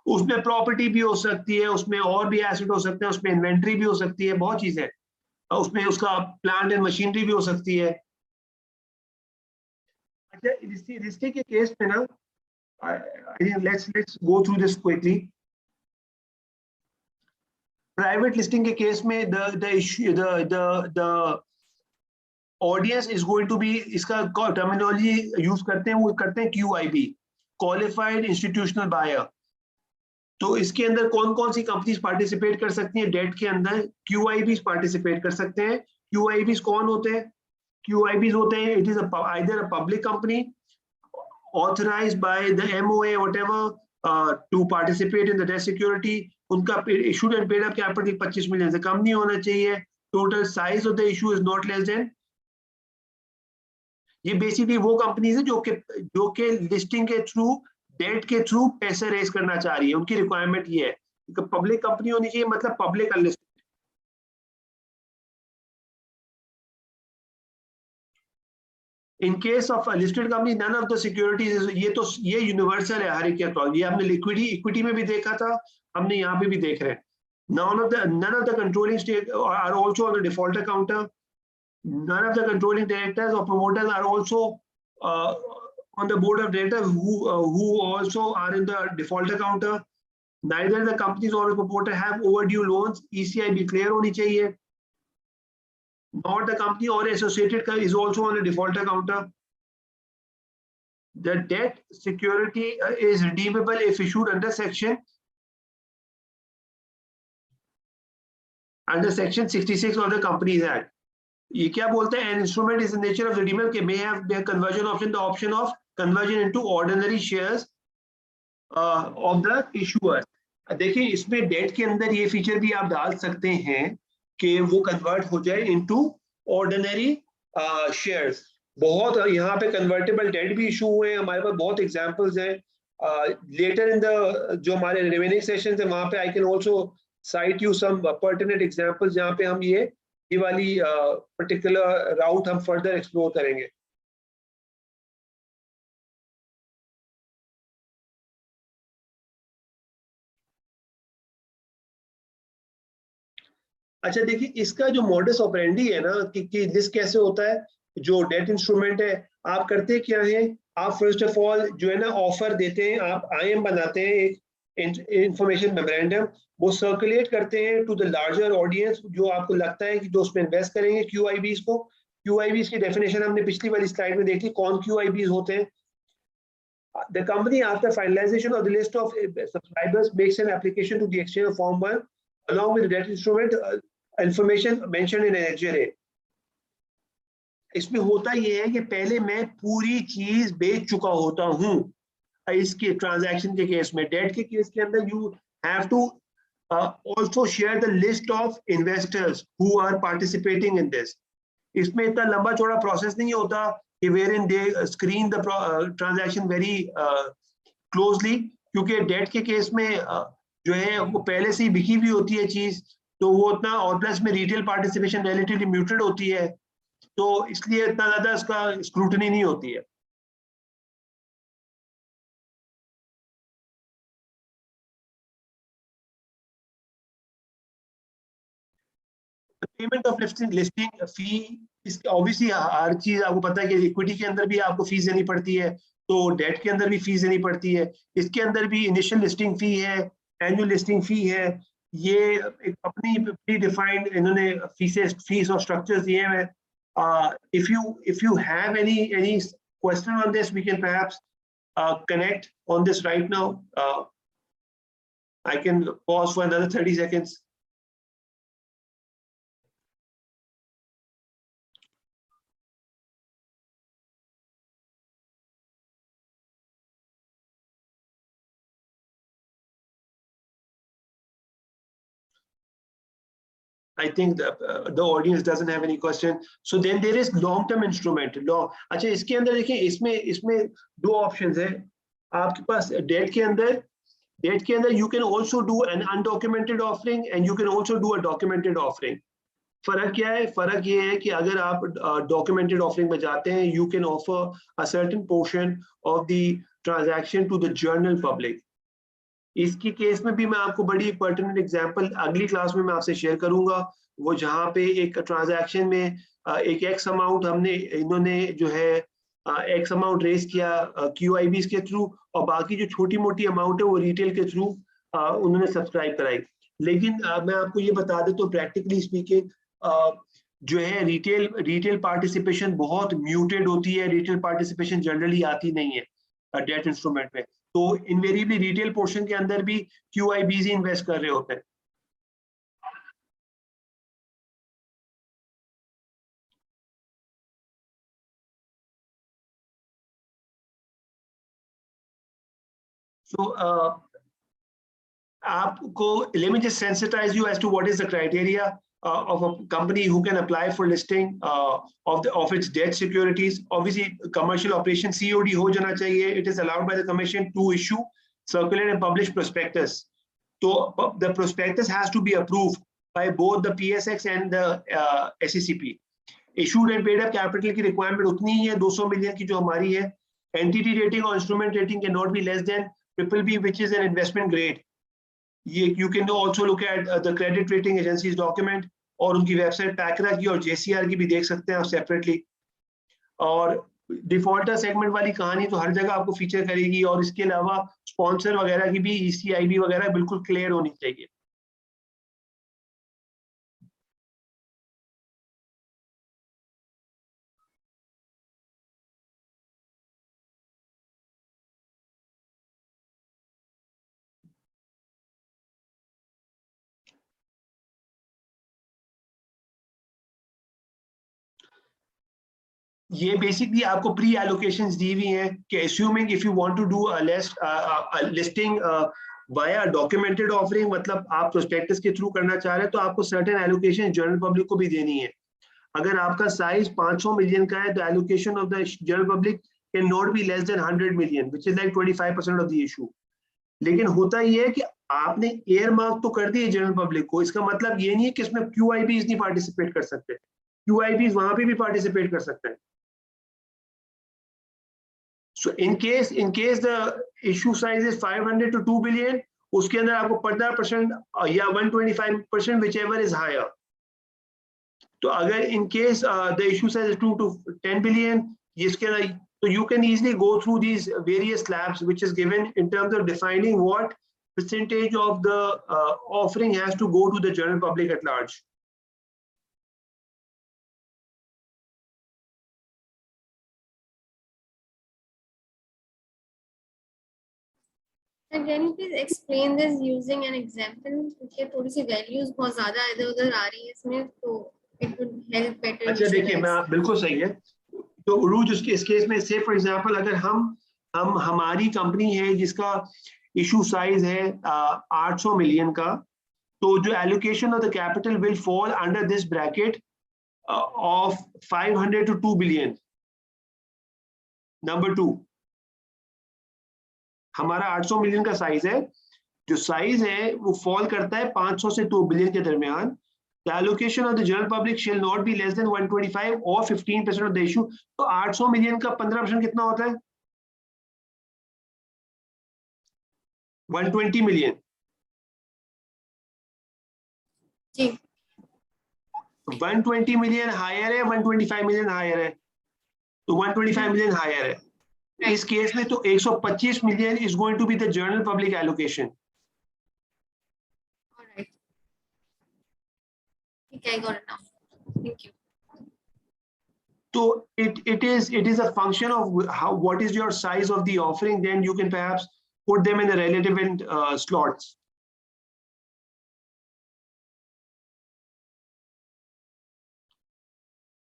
उसमें property भी हो सकती है, उसमें और भी asset हो सकते हैं, उसमें इन्वेंट्री भी हो सकती है, बहुत चीजें, उसमें उसका प्लांट एंड मशीनरी भी हो सकती है। अच्छा, लिस्टिंग के केस में ना, let's go through this quickly. Private listing के केस में the audience is going to be, इसका टर्मिनोलॉजी यूज करते हैं, वो करते हैं QIB, क्वालिफाइड इंस्टीट्यूशनल बायर। तो इसके अंदर कौन कौन सी कंपनीज पार्टिसिपेट कर सकती हैं डेट के अंदर? QIBs पार्टिसिपेट कर सकते हैं। QIBs कौन होते हैं? QIBs होते हैं, it is either a public company authorized by the MOA whatever to participate in the debt security. उनका issued and paid up capital 25 million से कम नहीं होना चाहिए। Total size of the issue is not less than, ये basically वो companies है जो के लिस्टिंग के थ्रू, डेट के थ्रू पैसे रेज करना चाह रही है। उनकी रिक्वायरमेंट ये है कि पब्लिक कंपनी होनी चाहिए, मतलब public unlisted. In case of listed company, none of the securities, ये यूनिवर्सल है हर एक के तौर। ये हमने इक्विटी में भी देखा था, हमने यहाँ पे भी देख रहे हैं। none of the controlling state are also on the defaulter counter. None of the controlling directors or promoters are also on the board of directors who also are in the defaulter counter. Neither the companies or the promoter have overdue loans. ECI भी clear होनी चाहिए. Nor the company or associated is also on the defaulter counter. The debt security is redeemable if issued under section 66 of the Companies Act. ये क्या बोलते हैं? An instrument is in nature of redeemable, may have their conversion option, the option of conversion into ordinary shares of the issuer. देखिए इसमें date के अंदर ये feature भी आप डाल सकते हैं कि वो कन्वर्ट हो जाए इनटू ऑर्डिनरी शेयर्स। बहुत यहाँ पे कन्वर्टेबल डेट भी इशू हुए हैं, हमारे पास बहुत एग्जांपल्स हैं। लेटर इन द जो हमारे रिमेनिंग सेशंस है वहाँ पे I can also cite you some pertinent examples जहाँ पे हम ये वाली पर्टिकुलर राउट हम फर्दर एक्सप्लोर करेंगे। अच्छा देखिए इसका जो मॉडस ऑपरेंडी है ना कि दिस कैसे होता है, जो डेट इंस्ट्रूमेंट है आप करते क्या है, आप फर्स्ट ऑफ ऑल जो है ना ऑफर देते हैं, आप IM बनाते हैं, एक इंफॉर्मेशन मेमोरेंडम, वो सर्कुलेट करते हैं टू द लार्जर ऑडियंस जो आपको लगता है कि जो उसमें इन्वेस्ट करेंगे QIBs को। QIBs की डेफिनेशन हमने पिछली वाली स्लाइड में देखी, कौन QIBs होते हैं। The company after finalization of the list of subscribers makes an application to the exchange of Form 1 along with the debt instrument information mentioned in Annexure A. इसमें होता ये है कि पहले मैं पूरी चीज बेच चुका होता हूं। इसके ट्रांजैक्शन के केस में, डेट के केस के अंदर you have to also share the list of investors who are participating in this. इसमें इतना लंबा चौड़ा प्रोसेस नहीं होता कि wherein they screen the transaction very closely, क्योंकि डेट के केस में जो है वो पहले से ही बिकी हुई होती है चीज, तो वो उतना, और प्लस में रिटेल पार्टिसिपेशन रिलेटिवली म्यूटेड होती है, तो इसलिए इतना ज्यादा इसका स्क्रूटनी नहीं होती है। पेमेंट ऑफ लिस्टिंग फी, इसके ऑब्वियसली हर चीज आपको पता है कि इक्विटी के अंदर भी आपको फीस देनी पड़ती है, तो डेट के अंदर भी फीस देनी पड़ती है, इसके अंदर भी इनिशियल लिस्टिंग फी है, एनुअल लिस्टिंग फी है, ये एक अपनी प्री डिफाइंड इन्होंने फीस और स्ट्रक्चर्स दिए हैं। If you have any question on this, we can perhaps connect on this right now. I can pause for another 30 seconds. I think the audience doesn't have any question. So then there is long-term instrument. अच्छा, इसके अंदर देखिए, इसमें दो options है आपके पास। Date के अंदर you can also do an undocumented offering and you can also do a documented offering. फर्क क्या है? फर्क ये है कि अगर आप documented offering में जाते हैं, you can offer a certain portion of the transaction to the general public. इसकी केस में भी मैं आपको बड़ी पर्टिनेंट एग्जांपल अगली क्लास में मैं आपसे शेयर करूंगा, वो जहां पे एक ट्रांजैक्शन में एक एक्स अमाउंट इन्होंने जो है एक्स अमाउंट रेज किया QIBs के थ्रू, और बाकी जो छोटी मोटी अमाउंट है वो रिटेल के थ्रू उन्होंने सब्सक्राइब कराई। लेकिन मैं आपको ये बता देता हूँ, प्रैक्टिकली स्पीकिंग जो है रिटेल पार्टिसिपेशन बहुत म्यूटेड होती है, रिटेल पार्टिसिपेशन जनरली आती नहीं है डेट इंस्ट्रूमेंट में। तो इनवेरिएबली रिटेल पोर्शन के अंदर भी QIBs ही इन्वेस्ट कर रहे होते हैं। So आपको, let me just sensitize you as to what is the criteria of a company who can apply for listing of its debt securities. Obviously commercial operation COD हो जाना चाहिए. It is allowed by the commission to issue, circulate and publish prospectus. So the prospectus has to be approved by both the PSX and the SECP. Issued and paid up capital की requirement उतनी ही है 200 million की जो हमारी है. Entity rating or instrument rating cannot be less than BBB, which is an investment grade. You can also look at the credit rating agencies document, और उनकी website Paikra की और JCR की भी देख सकते हैं आप सेपरेटली। और डिफॉल्टर सेगमेंट वाली कहानी तो हर जगह आपको फीचर करेगी, और इसके अलावा स्पॉन्सर वगैरह की भी ECIB वगैरह बिल्कुल क्लियर होनी चाहिए। ये बेसिकली आपको प्री एलोकेशंस दी हुई हैं कि assuming if you want to do a listing via documented offering, मतलब आप प्रोस्पेक्टस के थ्रू करना चाह रहे हैं, तो आपको सर्टेन एलोकेशन जनरल पब्लिक को भी देनी है। अगर आपका साइज 500 मिलियन का है तो allocation of the general public can not be less than 100 million, which is like 25% of the issue. लेकिन होता ये है कि आपने एयर मार्क तो कर दिए जनरल पब्लिक को, इसका मतलब ये नहीं है कि इसमें QIBs नहीं पार्टिसिपेट कर सकते। QIBs वहां पे भी पार्टिसिपेट कर सकते हैं। So in case the issue size is 500 to 2 billion, उसके अंदर आपको 15% या 125%, whichever is higher. तो अगर in case the issue size is 2 to 10 billion, इसके अंदर, so you can easily go through these various slabs which is given in terms of defining what percentage of the offering has to go to the general public at large. And can you please explain this using an example? क्योंकि थोड़ी सी values बहुत ज़्यादा इधर-उधर आ रही है इसमें, तो it would help better. अच्छा देखिए, मैं बिल्कुल सही है। तो उरूज इस केस में से फॉर एग्जांपल अगर हम हमारी कंपनी है जिसका इशू साइज है 800 मिलियन का, तो जो allocation of the capital will fall under this bracket of 500 to 2 billion. Number 2, हमारा 800 मिलियन का साइज है, जो साइज है वो फॉल करता है 500 से 2 बिलियन के दरमियान। The allocation of the general public shall not be less than 125 or 15% of the issue. तो 800 मिलियन का 15% कितना होता है? 120 मिलियन। जी। 120 मिलियन हायर है, 125 मिलियन हायर है, तो 125 मिलियन हायर है। इस केस में तो 125 million is going to be the general public allocation. Alright. Okay, I got it now. Thank you. So it is a function of what is your size of the offering, then you can perhaps put them in the relevant slots.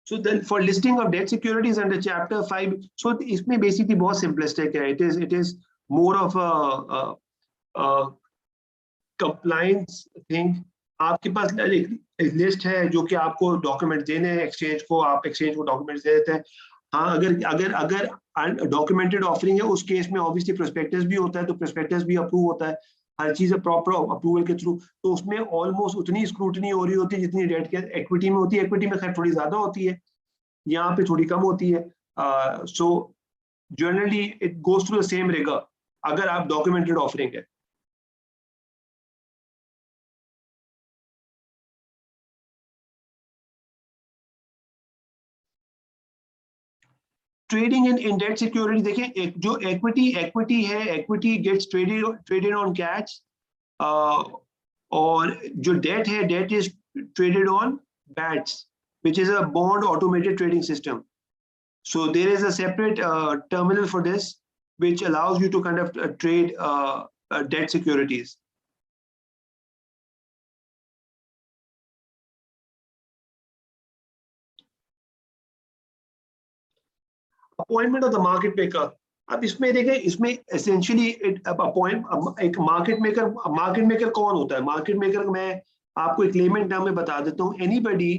So then for listing of debt securities under chapter 5, so इसमें basically बहुत simplistic है. It is more of a compliance thing. आपके पास एक list है जो कि आपको document देने हैं एक्सचेंज को, आप एक्सचेंज को डॉक्यूमेंट दे देते हैं. हाँ, अगर डॉक्यूमेंटेड ऑफरिंग है उस केस में ऑब्वियसली प्रोस्पेक्टस भी होता है, तो प्रोस्पेक्टस भी अप्रूव होता है, हर चीज प्रॉपर अप्रूवल के थ्रू. तो उसमें ऑलमोस्ट उतनी स्क्रूटनी हो रही होती है जितनी डेट के इक्विटी में होती है. इक्विटी में खैर थोड़ी ज्यादा होती है, यहाँ पे थोड़ी कम होती है. So generally it goes through the same rigour अगर आप डॉक्यूमेंटेड ऑफरिंग है. ट्रेडिंग इन डेट सिक्योरिटी देखिए, एक जो इक्विटी है, equity gets traded on cash, और जो डेट है, debt is traded on BATS, which is a bond automated trading system. So there is a separate terminal for this, which allows you to conduct trade debt securities. Appointment of the market maker. अब इसमें देखें, इसमें essentially एक market maker कौन होता है? Market maker मैं आपको एक लेमन टर्म में बता देता हूँ. Anybody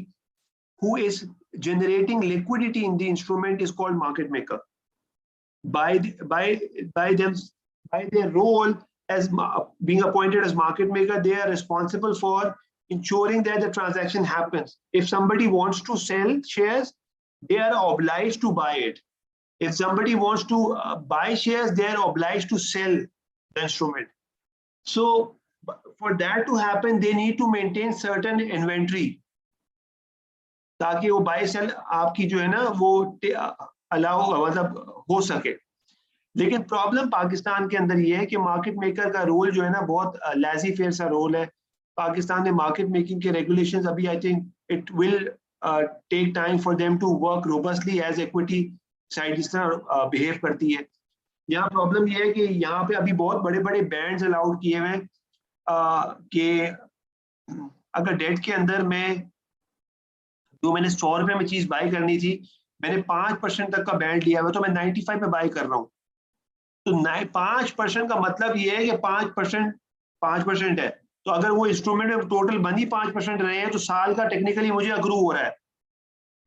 who is generating liquidity in the instrument is called market maker. By their role as being appointed as market maker, they are responsible for ensuring that the transaction happens. If somebody wants to sell shares, they are obliged to buy it. If somebody wants to buy shares, they are obliged to sell the instrument. So for that to happen, they need to maintain certain inventory, ताकि वो bye cell आपकी जो है ना वो allow मतलब हो सके. लेकिन प्रॉब्लम पाकिस्तान के अंदर ये है कि मार्केट मेकर का रोल जो है ना बहुत लैजी फेयर सा रोल है. पाकिस्तान में मार्केट मेकिंग के रेगुलेशंस अभी I think it will take time for them to work robustly as equity side जिस तरह बिहेव करती है. यहाँ प्रॉब्लम ये है कि यहाँ पे अभी बहुत बड़े बड़े बैंड्स अलाउड किए हुए हैं कि अगर डेट के अंदर में जो मैंने 100 रुपए में चीज बाय करनी थी, मैंने 5% तक का बैंड लिया हुआ, तो मैं 95 पे बाय कर रहा हूँ. तो 5% का मतलब ये है कि 5% है. तो अगर वो इंस्ट्रूमेंट में टोटल बनी 5% रहे हैं, तो साल का टेक्निकली मुझे अग्रू हो रहा है.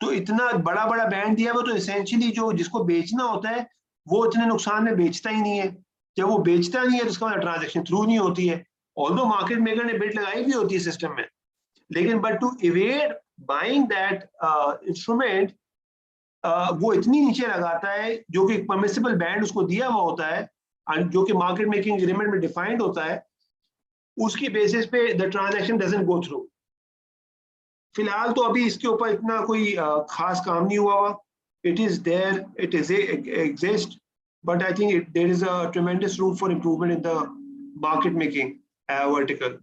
तो इतना बड़ा बैंड दिया हुआ, तो एसेंशियली जो जिसको बेचना होता है वो इतने नुकसान में बेचता ही नहीं है. जब वो बेचता नहीं है तो उसका मतलब ट्रांजेक्शन थ्रू नहीं होती है. ऑल्दो मार्केट मेकर ने बिड लगाई भी होती है सिस्टम में, लेकिन but to evade buying that instrument वो इतनी नीचे लगाता है जो कि परमिसिबल बैंड उसको दिया हुआ होता है, जो कि मार्केट मेकिंग एग्रीमेंट में डिफाइंड होता है. उसकी बेसिस पे the transaction doesn't go through. फिलहाल तो अभी इसके ऊपर इतना कोई खास काम नहीं हुआ हुआ. It is there, it is exist, but I think there is a tremendous room for improvement in the market making vertical.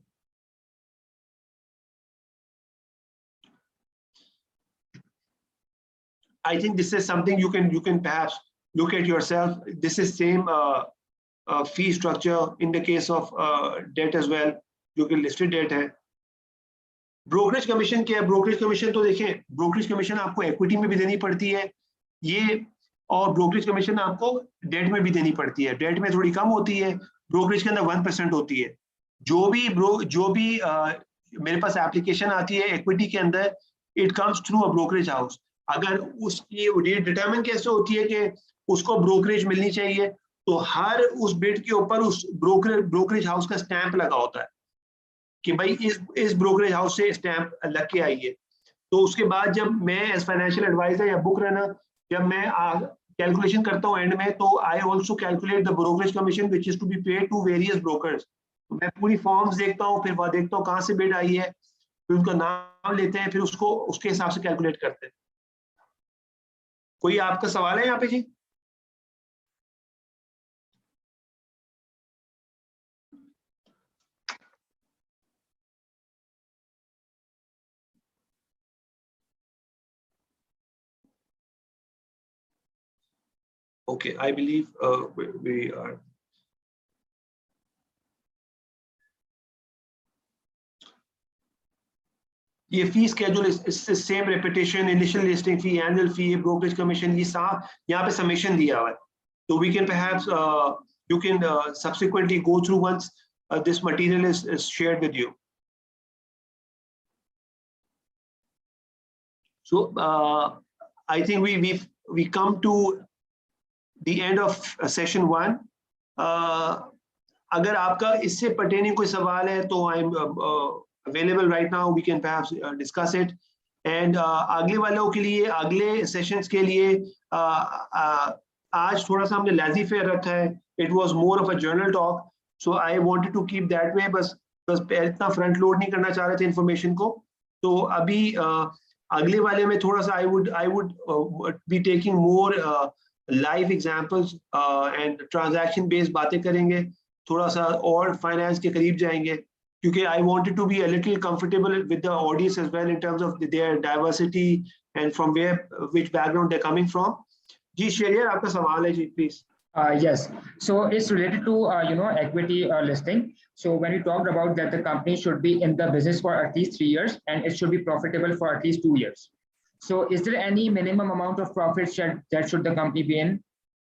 I think this is something you can perhaps look at yourself. This is same fee structure in the case of debt as well, जो कि listed debt है. Brokerage commission क्या है? Brokerage commission तो देखें, brokerage commission आपको equity में भी देनी पड़ती है ये, और ब्रोकरेज कमीशन आपको डेट में भी देनी पड़ती है. डेट में थोड़ी कम होती है, ब्रोकरेज के अंदर 1% होती है. जो भी मेरे पास एप्लीकेशन आती है इक्विटी के अंदर, it comes through a brokerage house. अगर उसकी डिटरमिन कैसे होती है कि उसको ब्रोकरेज मिलनी चाहिए, तो हर उस बिड के ऊपर उस ब्रोकरेज हाउस का स्टैंप लगा होता है कि भाई इस ब्रोकरेज हाउस से स्टैंप लग के आई है. तो उसके बाद जब मैं एज फाइनेंशियल एडवाइजर या बुक रनर जब मैं कैलकुलेशन करता हूँ एंड में, तो I also calculate the brokerage commission which is to be paid to various brokers. मैं पूरी फॉर्म्स देखता हूँ, फिर वह देखता हूँ कहाँ से बिड आई है, फिर उनका नाम लेते हैं, फिर उसको उसके हिसाब से कैलकुलेट करते हैं. कोई आपका सवाल है यहाँ पे जी? Okay, I believe we are. ये fee schedule is the same repetition, initial listing fee, annual fee, brokerage commission, ये यहाँ पे summation दिया हुआ है. So we can perhaps you can subsequently go through once this material is shared with you. So I think we come to the end of session 1. अगर आपका इससे pertaining कोई सवाल है तो I'm available right now. We can perhaps discuss it. And अगले वालों के लिए, अगले sessions के लिए आज थोड़ा सा हमने lazy fair रखा है. It was more of a journal talk. So I wanted to keep that way. बस इतना front load नहीं करना चाह रहे थे information को. तो अभी अगले वाले में थोड़ा सा I would be taking more live examples and transaction based बातें करेंगे. थोड़ा सा और finance के करीब जाएंगे. क्योंकि I wanted to be a little comfortable with the audience as well in terms of their diversity and from which background they're coming from. जी शेरियर आपका सवाल है जी please. Yes, so it's related to equity listing. So when we talked about that the company should be in the business for at least 3 years and it should be profitable for at least 2 years. So is there any minimum amount of profits that should the company be in,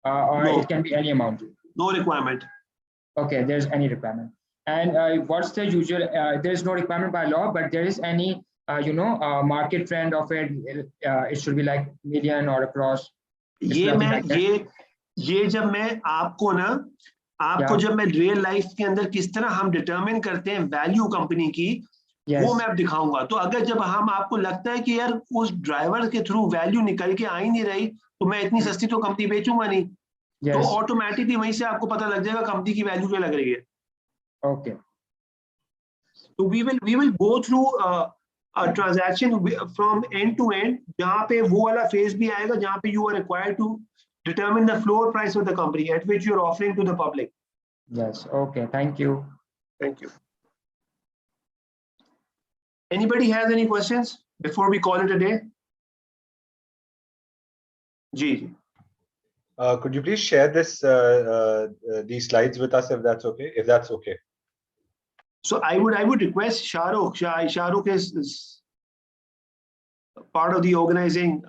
or No. it can be any amount? No requirement. Okay, there's any requirement. And what's the usual? There is no requirement by law, but there is any market trend of it. It should be like median or across. ये जब मैं आपको ना जब मैं real life के अंदर किस तरह हम डिटरमिन करते हैं वैल्यू कंपनी की, वो मैं अब दिखाऊंगा. तो अगर जब हम आपको लगता है कि यार उस ड्राइवर के थ्रू वैल्यू निकल के आ ही नहीं रही तो मैं इतनी सस्ती तो कंपनी बेचूंगा नहीं. तो ऑटोमेटिकली वहीं से आपको पता लग जाएगा कंपनी की वैल्यू क्या लग रही है. Okay. So we will go through a transaction from end to end. जहाँ पे वो वाला phase भी आएगा जहाँ पे you are required to determine the floor price of the company at which you are offering to the public. Yes. Okay. Thank you. Thank you. Anybody has any questions before we call it a day? Ji. Could you please share these slides with us if that's okay? If that's okay. So I would request Shahrukh. Shahrukh is part of the organizing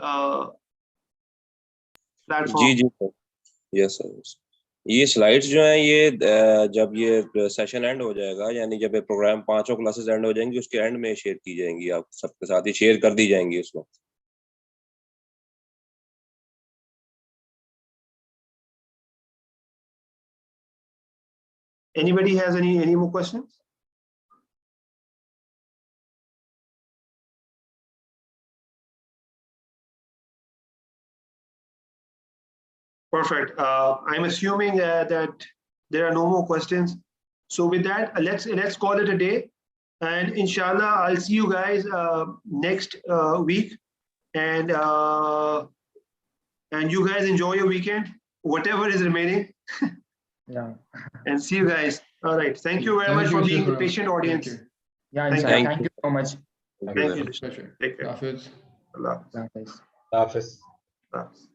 platform. जी sir. Yes sir. ये slides जो हैं ये जब ये session and हो जाएगा यानी जब ये प्रोग्राम 5 क्लासेस एंड हो जाएंगी उसके एंड में शेयर की जाएंगी आप सबके साथ ही शेयर कर दी जाएंगी उस वक्त. Anybody has any more questions? Perfect. I'm assuming that there are no more questions. So with that, let's call it a day. And inshallah, I'll see you guys next week. And you guys enjoy your weekend, whatever is remaining. Yeah. And see you guys. All right. Thank you very much for being the patient audience. Yeah. Thank you so much. Thank you. Pleasure. Take care. Hafiz. Allah. Hafiz. Hafiz. Hafiz.